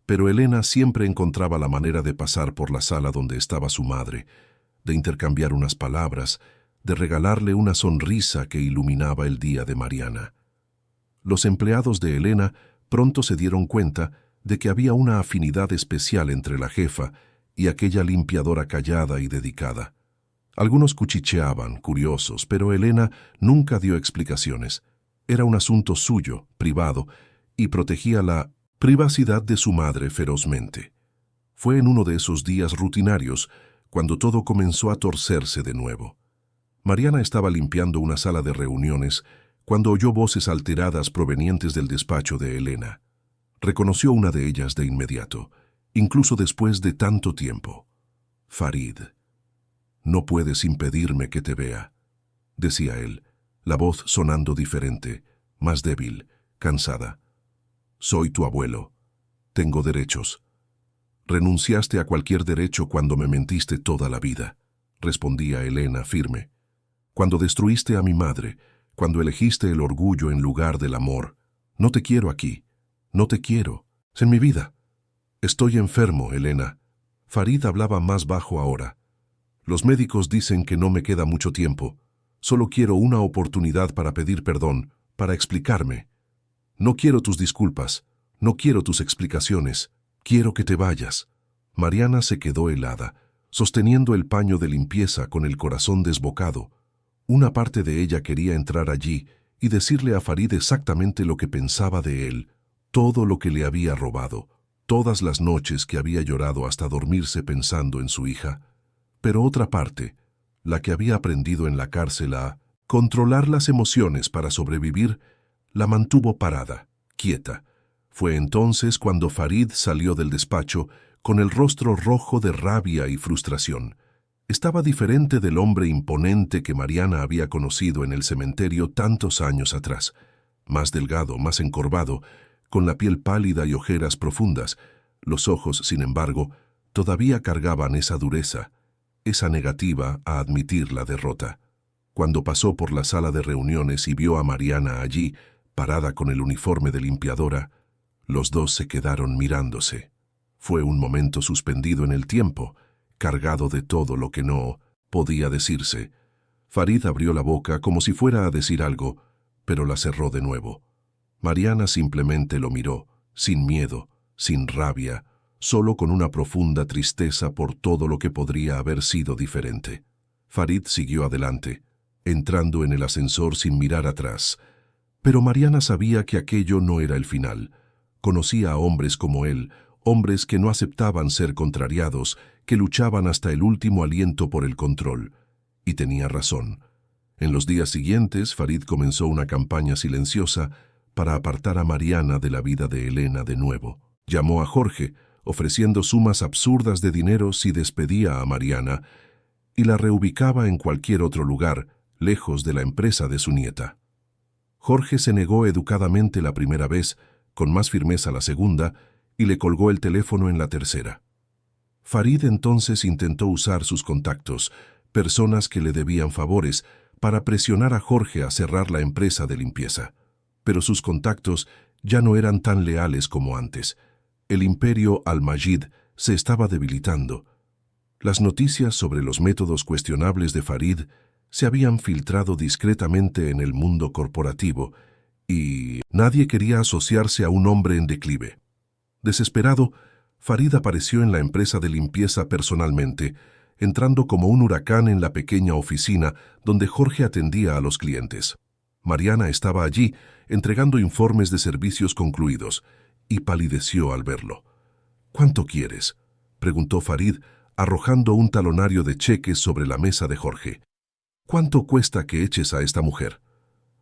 Pero Elena siempre encontraba la manera de pasar por la sala donde estaba su madre, de intercambiar unas palabras, de regalarle una sonrisa que iluminaba el día de Mariana. Los empleados de Elena pronto se dieron cuenta de que había una afinidad especial entre la jefa y aquella limpiadora callada y dedicada. Algunos cuchicheaban, curiosos, pero Elena nunca dio explicaciones. Era un asunto suyo, privado, y protegía la privacidad de su madre ferozmente. Fue en uno de esos días rutinarios cuando todo comenzó a torcerse de nuevo. Mariana estaba limpiando una sala de reuniones cuando oyó voces alteradas provenientes del despacho de Elena. Reconoció una de ellas de inmediato, incluso después de tanto tiempo. «Farid, no puedes impedirme que te vea», decía él, la voz sonando diferente, más débil, cansada. «Soy tu abuelo. Tengo derechos». «Renunciaste a cualquier derecho cuando me mentiste toda la vida», respondía Elena firme. «Cuando destruiste a mi madre, cuando elegiste el orgullo en lugar del amor. No te quiero aquí. No te quiero. En mi vida. Estoy enfermo, Elena». Farid hablaba más bajo ahora. «Los médicos dicen que no me queda mucho tiempo. Solo quiero una oportunidad para pedir perdón, para explicarme. No quiero tus disculpas. No quiero tus explicaciones. Quiero que te vayas». Mariana se quedó helada, sosteniendo el paño de limpieza con el corazón desbocado. Una parte de ella quería entrar allí y decirle a Farid exactamente lo que pensaba de él, todo lo que le había robado, todas las noches que había llorado hasta dormirse pensando en su hija. Pero otra parte, la que había aprendido en la cárcel a controlar las emociones para sobrevivir, la mantuvo parada, quieta. Fue entonces cuando Farid salió del despacho con el rostro rojo de rabia y frustración. Estaba diferente del hombre imponente que Mariana había conocido en el cementerio tantos años atrás. Más delgado, más encorvado, con la piel pálida y ojeras profundas. Los ojos, sin embargo, todavía cargaban esa dureza, esa negativa a admitir la derrota. Cuando pasó por la sala de reuniones y vio a Mariana allí, parada con el uniforme de limpiadora, los dos se quedaron mirándose. Fue un momento suspendido en el tiempo, cargado de todo lo que no podía decirse. Farid abrió la boca como si fuera a decir algo, pero la cerró de nuevo. Mariana simplemente lo miró, sin miedo, sin rabia, solo con una profunda tristeza por todo lo que podría haber sido diferente. Farid siguió adelante, entrando en el ascensor sin mirar atrás. Pero Mariana sabía que aquello no era el final. Conocía a hombres como él, hombres que no aceptaban ser contrariados, que luchaban hasta el último aliento por el control. Y tenía razón. En los días siguientes, Farid comenzó una campaña silenciosa para apartar a Mariana de la vida de Elena de nuevo. Llamó a Jorge, ofreciendo sumas absurdas de dinero si despedía a Mariana, y la reubicaba en cualquier otro lugar, lejos de la empresa de su nieta. Jorge se negó educadamente la primera vez, con más firmeza la segunda, y le colgó el teléfono en la tercera. Farid entonces intentó usar sus contactos, personas que le debían favores, para presionar a Jorge a cerrar la empresa de limpieza. Pero sus contactos ya no eran tan leales como antes. El imperio Al-Majid se estaba debilitando. Las noticias sobre los métodos cuestionables de Farid se habían filtrado discretamente en el mundo corporativo, y nadie quería asociarse a un hombre en declive. Desesperado, Farid apareció en la empresa de limpieza personalmente, entrando como un huracán en la pequeña oficina donde Jorge atendía a los clientes. Mariana estaba allí, entregando informes de servicios concluidos, y palideció al verlo. «¿Cuánto quieres?», preguntó Farid, arrojando un talonario de cheques sobre la mesa de Jorge. «¿Cuánto cuesta que eches a esta mujer?».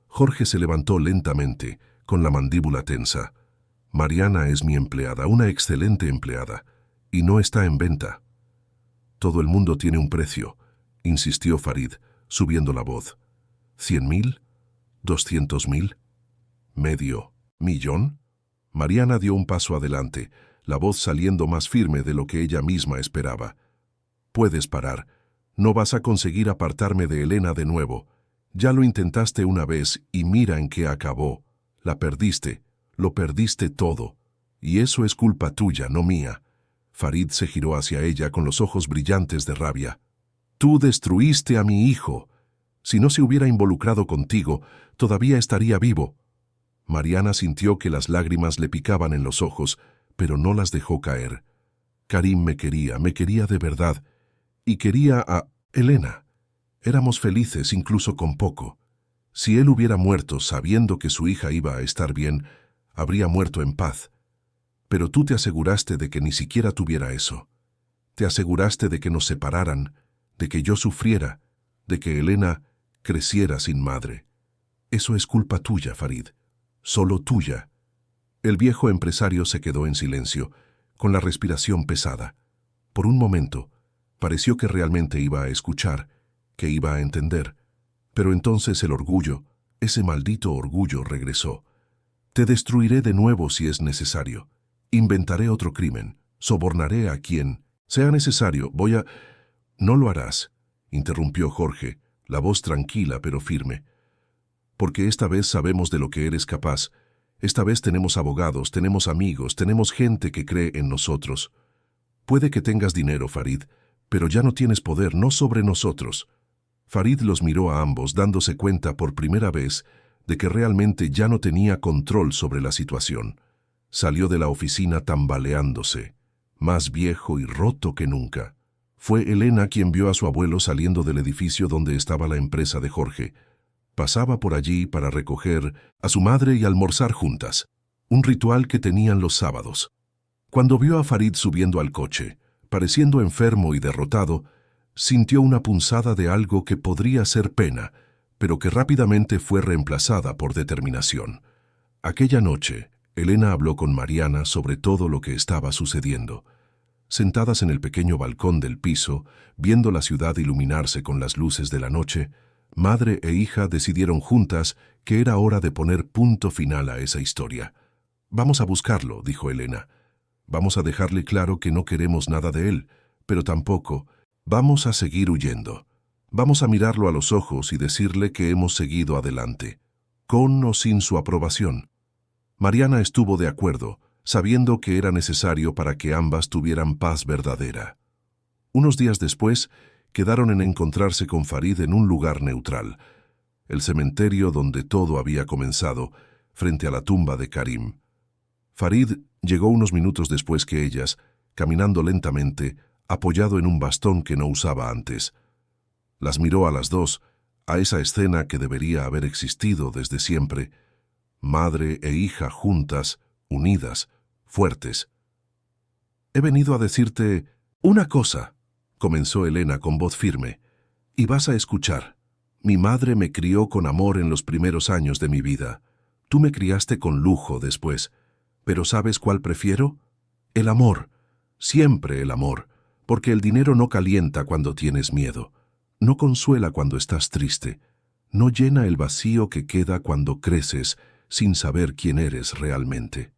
Jorge se levantó lentamente, con la mandíbula tensa. «Mariana es mi empleada, una excelente empleada, y no está en venta». «Todo el mundo tiene un precio», insistió Farid, subiendo la voz. «¿100.000? ¿200.000? ¿Medio millón?» Mariana dio un paso adelante, la voz saliendo más firme de lo que ella misma esperaba. «Puedes parar. No vas a conseguir apartarme de Elena de nuevo. Ya lo intentaste una vez y mira en qué acabó. La perdiste. Lo perdiste todo. Y eso es culpa tuya, no mía». Farid se giró hacia ella con los ojos brillantes de rabia. «Tú destruiste a mi hijo. Si no se hubiera involucrado contigo, todavía estaría vivo». Mariana sintió que las lágrimas le picaban en los ojos, pero no las dejó caer. Karim me quería de verdad, y quería a Elena. Éramos felices incluso con poco. Si él hubiera muerto sabiendo que su hija iba a estar bien, habría muerto en paz. Pero tú te aseguraste de que ni siquiera tuviera eso. Te aseguraste de que nos separaran, de que yo sufriera, de que Elena creciera sin madre. Eso es culpa tuya, Farid. Solo tuya. El viejo empresario se quedó en silencio, con la respiración pesada. Por un momento, pareció que realmente iba a escuchar, que iba a entender. Pero entonces el orgullo, ese maldito orgullo, regresó. Te destruiré de nuevo si es necesario. Inventaré otro crimen. Sobornaré a quien sea necesario. No lo harás, interrumpió Jorge, la voz tranquila pero firme. Porque esta vez sabemos de lo que eres capaz. Esta vez tenemos abogados, tenemos amigos, tenemos gente que cree en nosotros. Puede que tengas dinero, Farid, pero ya no tienes poder, no sobre nosotros. Farid los miró a ambos, dándose cuenta por primera vez de que realmente ya no tenía control sobre la situación. Salió de la oficina tambaleándose, más viejo y roto que nunca. Fue Elena quien vio a su abuelo saliendo del edificio donde estaba la empresa de Jorge. Pasaba por allí para recoger a su madre y almorzar juntas, un ritual que tenían los sábados. Cuando vio a Farid subiendo al coche, pareciendo enfermo y derrotado, sintió una punzada de algo que podría ser pena, pero que rápidamente fue reemplazada por determinación. Aquella noche, Elena habló con Mariana sobre todo lo que estaba sucediendo. Sentadas en el pequeño balcón del piso, viendo la ciudad iluminarse con las luces de la noche, madre e hija decidieron juntas que era hora de poner punto final a esa historia. «Vamos a buscarlo», dijo Elena. «Vamos a dejarle claro que no queremos nada de él, pero tampoco vamos a seguir huyendo. Vamos a mirarlo a los ojos y decirle que hemos seguido adelante, con o sin su aprobación». Mariana estuvo de acuerdo, sabiendo que era necesario para que ambas tuvieran paz verdadera. Unos días después, quedaron en encontrarse con Farid en un lugar neutral, el cementerio donde todo había comenzado, frente a la tumba de Karim. Farid llegó unos minutos después que ellas, caminando lentamente, apoyado en un bastón que no usaba antes. Las miró a las dos, a esa escena que debería haber existido desde siempre, madre e hija juntas, unidas, fuertes. «He venido a decirte una cosa», comenzó Elena con voz firme, «y vas a escuchar. Mi madre me crió con amor en los primeros años de mi vida. Tú me criaste con lujo después. Pero ¿sabes cuál prefiero? El amor. Siempre el amor. Porque el dinero no calienta cuando tienes miedo. No consuela cuando estás triste. No llena el vacío que queda cuando creces sin saber quién eres realmente».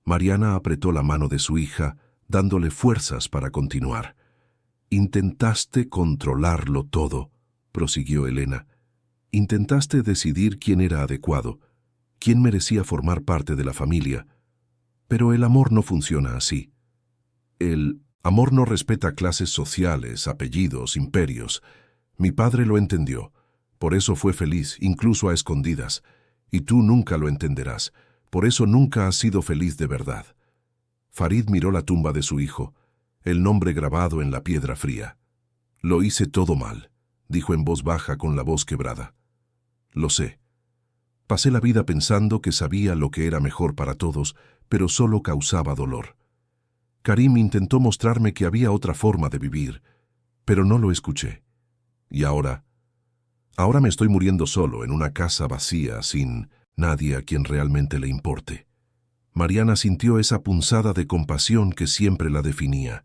Mariana apretó la mano de su hija, dándole fuerzas para continuar. «Intentaste controlarlo todo», prosiguió Elena. «Intentaste decidir quién era adecuado, quién merecía formar parte de la familia. Pero el amor no funciona así. El amor no respeta clases sociales, apellidos, imperios. Mi padre lo entendió. Por eso fue feliz, incluso a escondidas. Y tú nunca lo entenderás. Por eso nunca has sido feliz de verdad». Farid miró la tumba de su hijo, el nombre grabado en la piedra fría. «Lo hice todo mal», dijo en voz baja con la voz quebrada. «Lo sé. Pasé la vida pensando que sabía lo que era mejor para todos, pero solo causaba dolor. Karim intentó mostrarme que había otra forma de vivir, pero no lo escuché. Y ahora me estoy muriendo solo en una casa vacía, sin nadie a quien realmente le importe». Mariana sintió esa punzada de compasión que siempre la definía,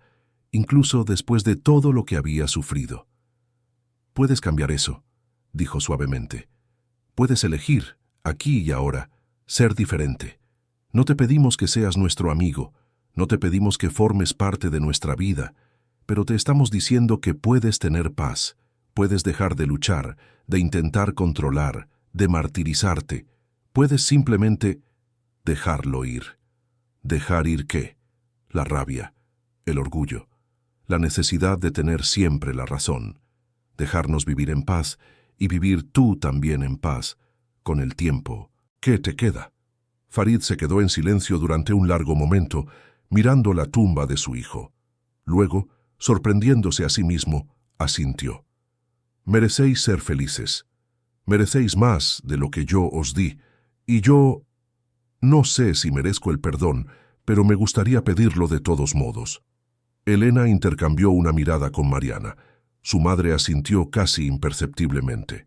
incluso después de todo lo que había sufrido. «Puedes cambiar eso», dijo suavemente. «Puedes elegir, aquí y ahora, ser diferente. No te pedimos que seas nuestro amigo, no te pedimos que formes parte de nuestra vida, pero te estamos diciendo que puedes tener paz, puedes dejar de luchar, de intentar controlar, de martirizarte. Puedes simplemente dejarlo ir». ¿Dejar ir qué? La rabia, el orgullo, la necesidad de tener siempre la razón. Dejarnos vivir en paz y vivir tú también en paz, con el tiempo. ¿Qué te queda? Farid se quedó en silencio durante un largo momento, mirando la tumba de su hijo. Luego, sorprendiéndose a sí mismo, asintió. Merecéis ser felices. Merecéis más de lo que yo os di, y yo no sé si merezco el perdón, pero me gustaría pedirlo de todos modos. Elena intercambió una mirada con Mariana. Su madre asintió casi imperceptiblemente.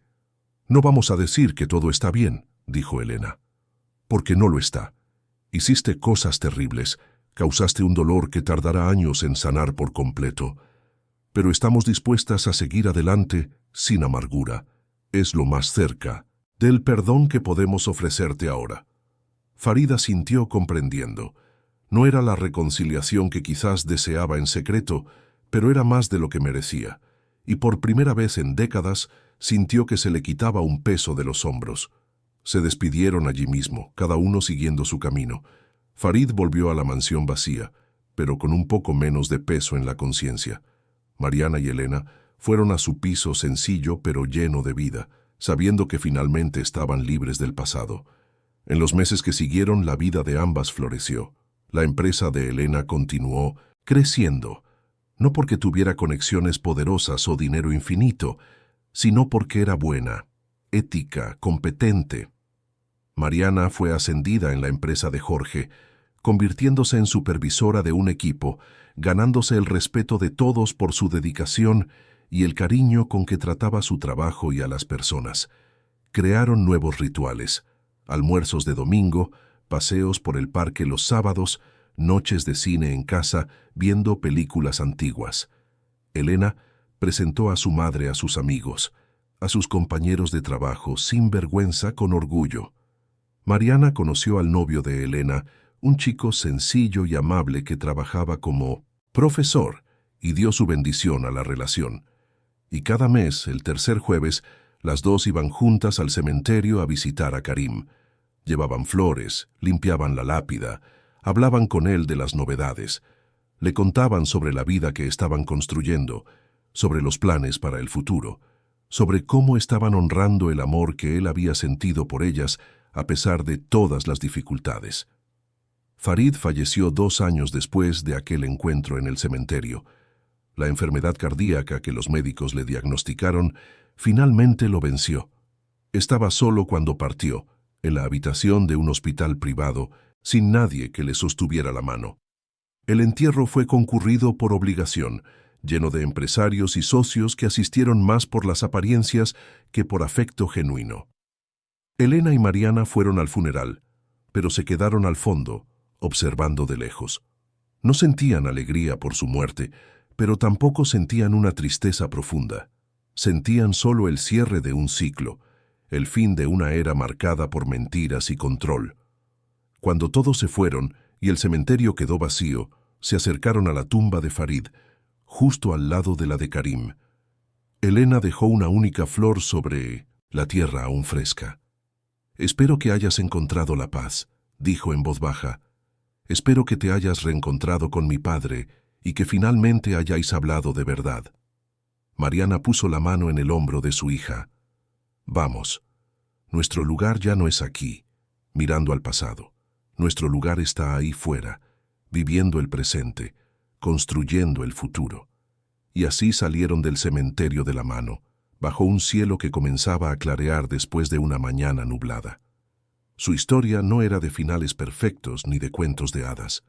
No vamos a decir que todo está bien, dijo Elena. Porque no lo está. Hiciste cosas terribles, causaste un dolor que tardará años en sanar por completo. Pero estamos dispuestas a seguir adelante sin amargura. Es lo más cerca del perdón que podemos ofrecerte ahora. Farid asintió comprendiendo. No era la reconciliación que quizás deseaba en secreto, pero era más de lo que merecía, y por primera vez en décadas sintió que se le quitaba un peso de los hombros. Se despidieron allí mismo, cada uno siguiendo su camino. Farid volvió a la mansión vacía, pero con un poco menos de peso en la conciencia. Mariana y Elena fueron a su piso sencillo pero lleno de vida, sabiendo que finalmente estaban libres del pasado. En los meses que siguieron, la vida de ambas floreció. La empresa de Elena continuó creciendo, no porque tuviera conexiones poderosas o dinero infinito, sino porque era buena, ética, competente. Mariana fue ascendida en la empresa de Jorge, convirtiéndose en supervisora de un equipo, ganándose el respeto de todos por su dedicación y el cariño con que trataba su trabajo y a las personas. Crearon nuevos rituales, almuerzos de domingo, paseos por el parque los sábados, noches de cine en casa, viendo películas antiguas. Elena presentó a su madre a sus amigos, a sus compañeros de trabajo, sin vergüenza, con orgullo. Mariana conoció al novio de Elena, un chico sencillo y amable que trabajaba como profesor, y dio su bendición a la relación. Y cada mes, el tercer jueves, las dos iban juntas al cementerio a visitar a Karim. Llevaban flores, limpiaban la lápida, hablaban con él de las novedades, le contaban sobre la vida que estaban construyendo, sobre los planes para el futuro, sobre cómo estaban honrando el amor que él había sentido por ellas a pesar de todas las dificultades. Farid falleció 2 años después de aquel encuentro en el cementerio. La enfermedad cardíaca que los médicos le diagnosticaron finalmente lo venció. Estaba solo cuando partió, en la habitación de un hospital privado, sin nadie que le sostuviera la mano. El entierro fue concurrido por obligación, lleno de empresarios y socios que asistieron más por las apariencias que por afecto genuino. Elena y Mariana fueron al funeral, pero se quedaron al fondo, observando de lejos. No sentían alegría por su muerte, pero tampoco sentían una tristeza profunda. Sentían solo el cierre de un ciclo, el fin de una era marcada por mentiras y control. Cuando todos se fueron y el cementerio quedó vacío, se acercaron a la tumba de Farid, justo al lado de la de Karim. Elena dejó una única flor sobre la tierra aún fresca. «Espero que hayas encontrado la paz», dijo en voz baja. «Espero que te hayas reencontrado con mi padre y que finalmente hayáis hablado de verdad». Mariana puso la mano en el hombro de su hija. «Vamos, nuestro lugar ya no es aquí, mirando al pasado. Nuestro lugar está ahí fuera, viviendo el presente, construyendo el futuro». Y así salieron del cementerio de la mano, bajo un cielo que comenzaba a clarear después de una mañana nublada. Su historia no era de finales perfectos ni de cuentos de hadas.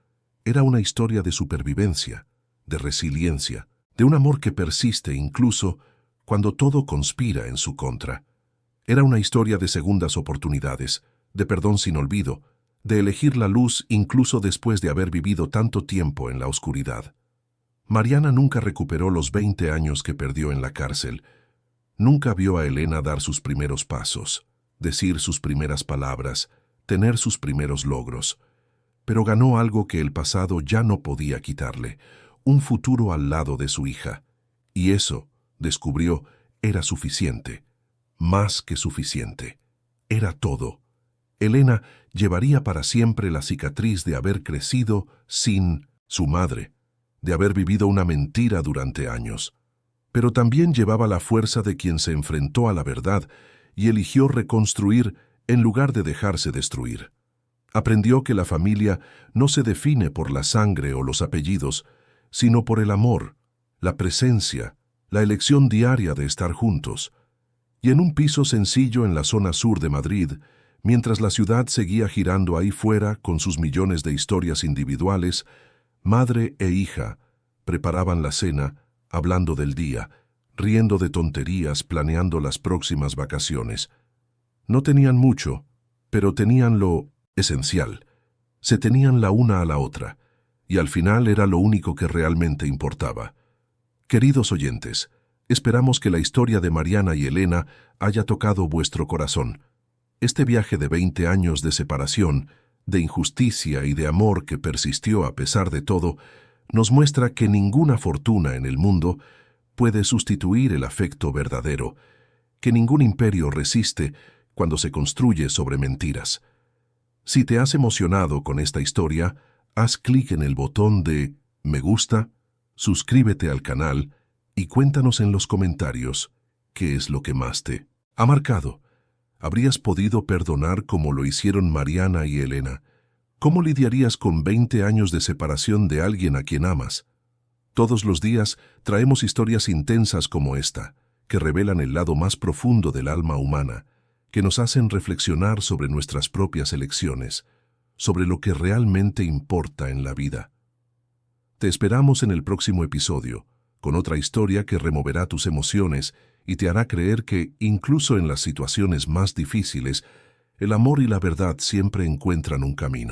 Era una historia de supervivencia, de resiliencia, de un amor que persiste incluso cuando todo conspira en su contra. Era una historia de segundas oportunidades, de perdón sin olvido, de elegir la luz incluso después de haber vivido tanto tiempo en la oscuridad. Mariana nunca recuperó los 20 años que perdió en la cárcel. Nunca vio a Elena dar sus primeros pasos, decir sus primeras palabras, tener sus primeros logros. Pero ganó algo que el pasado ya no podía quitarle, un futuro al lado de su hija. Y eso, descubrió, era suficiente, más que suficiente. Era todo. Elena llevaría para siempre la cicatriz de haber crecido sin su madre, de haber vivido una mentira durante años. Pero también llevaba la fuerza de quien se enfrentó a la verdad y eligió reconstruir en lugar de dejarse destruir. Aprendió que la familia no se define por la sangre o los apellidos, sino por el amor, la presencia, la elección diaria de estar juntos. Y en un piso sencillo en la zona sur de Madrid, mientras la ciudad seguía girando ahí fuera con sus millones de historias individuales, madre e hija preparaban la cena, hablando del día, riendo de tonterías, planeando las próximas vacaciones. No tenían mucho, pero tenían lo esencial. Se tenían la una a la otra, y al final era lo único que realmente importaba. Queridos oyentes, esperamos que la historia de Mariana y Elena haya tocado vuestro corazón. Este viaje de 20 años de separación, de injusticia y de amor que persistió a pesar de todo, nos muestra que ninguna fortuna en el mundo puede sustituir el afecto verdadero, que ningún imperio resiste cuando se construye sobre mentiras. Si te has emocionado con esta historia, haz clic en el botón de me gusta, suscríbete al canal y cuéntanos en los comentarios qué es lo que más te ha marcado. ¿Habrías podido perdonar como lo hicieron Mariana y Elena? ¿Cómo lidiarías con 20 años de separación de alguien a quien amas? Todos los días traemos historias intensas como esta, que revelan el lado más profundo del alma humana, que nos hacen reflexionar sobre nuestras propias elecciones, sobre lo que realmente importa en la vida. Te esperamos en el próximo episodio, con otra historia que removerá tus emociones y te hará creer que, incluso en las situaciones más difíciles, el amor y la verdad siempre encuentran un camino.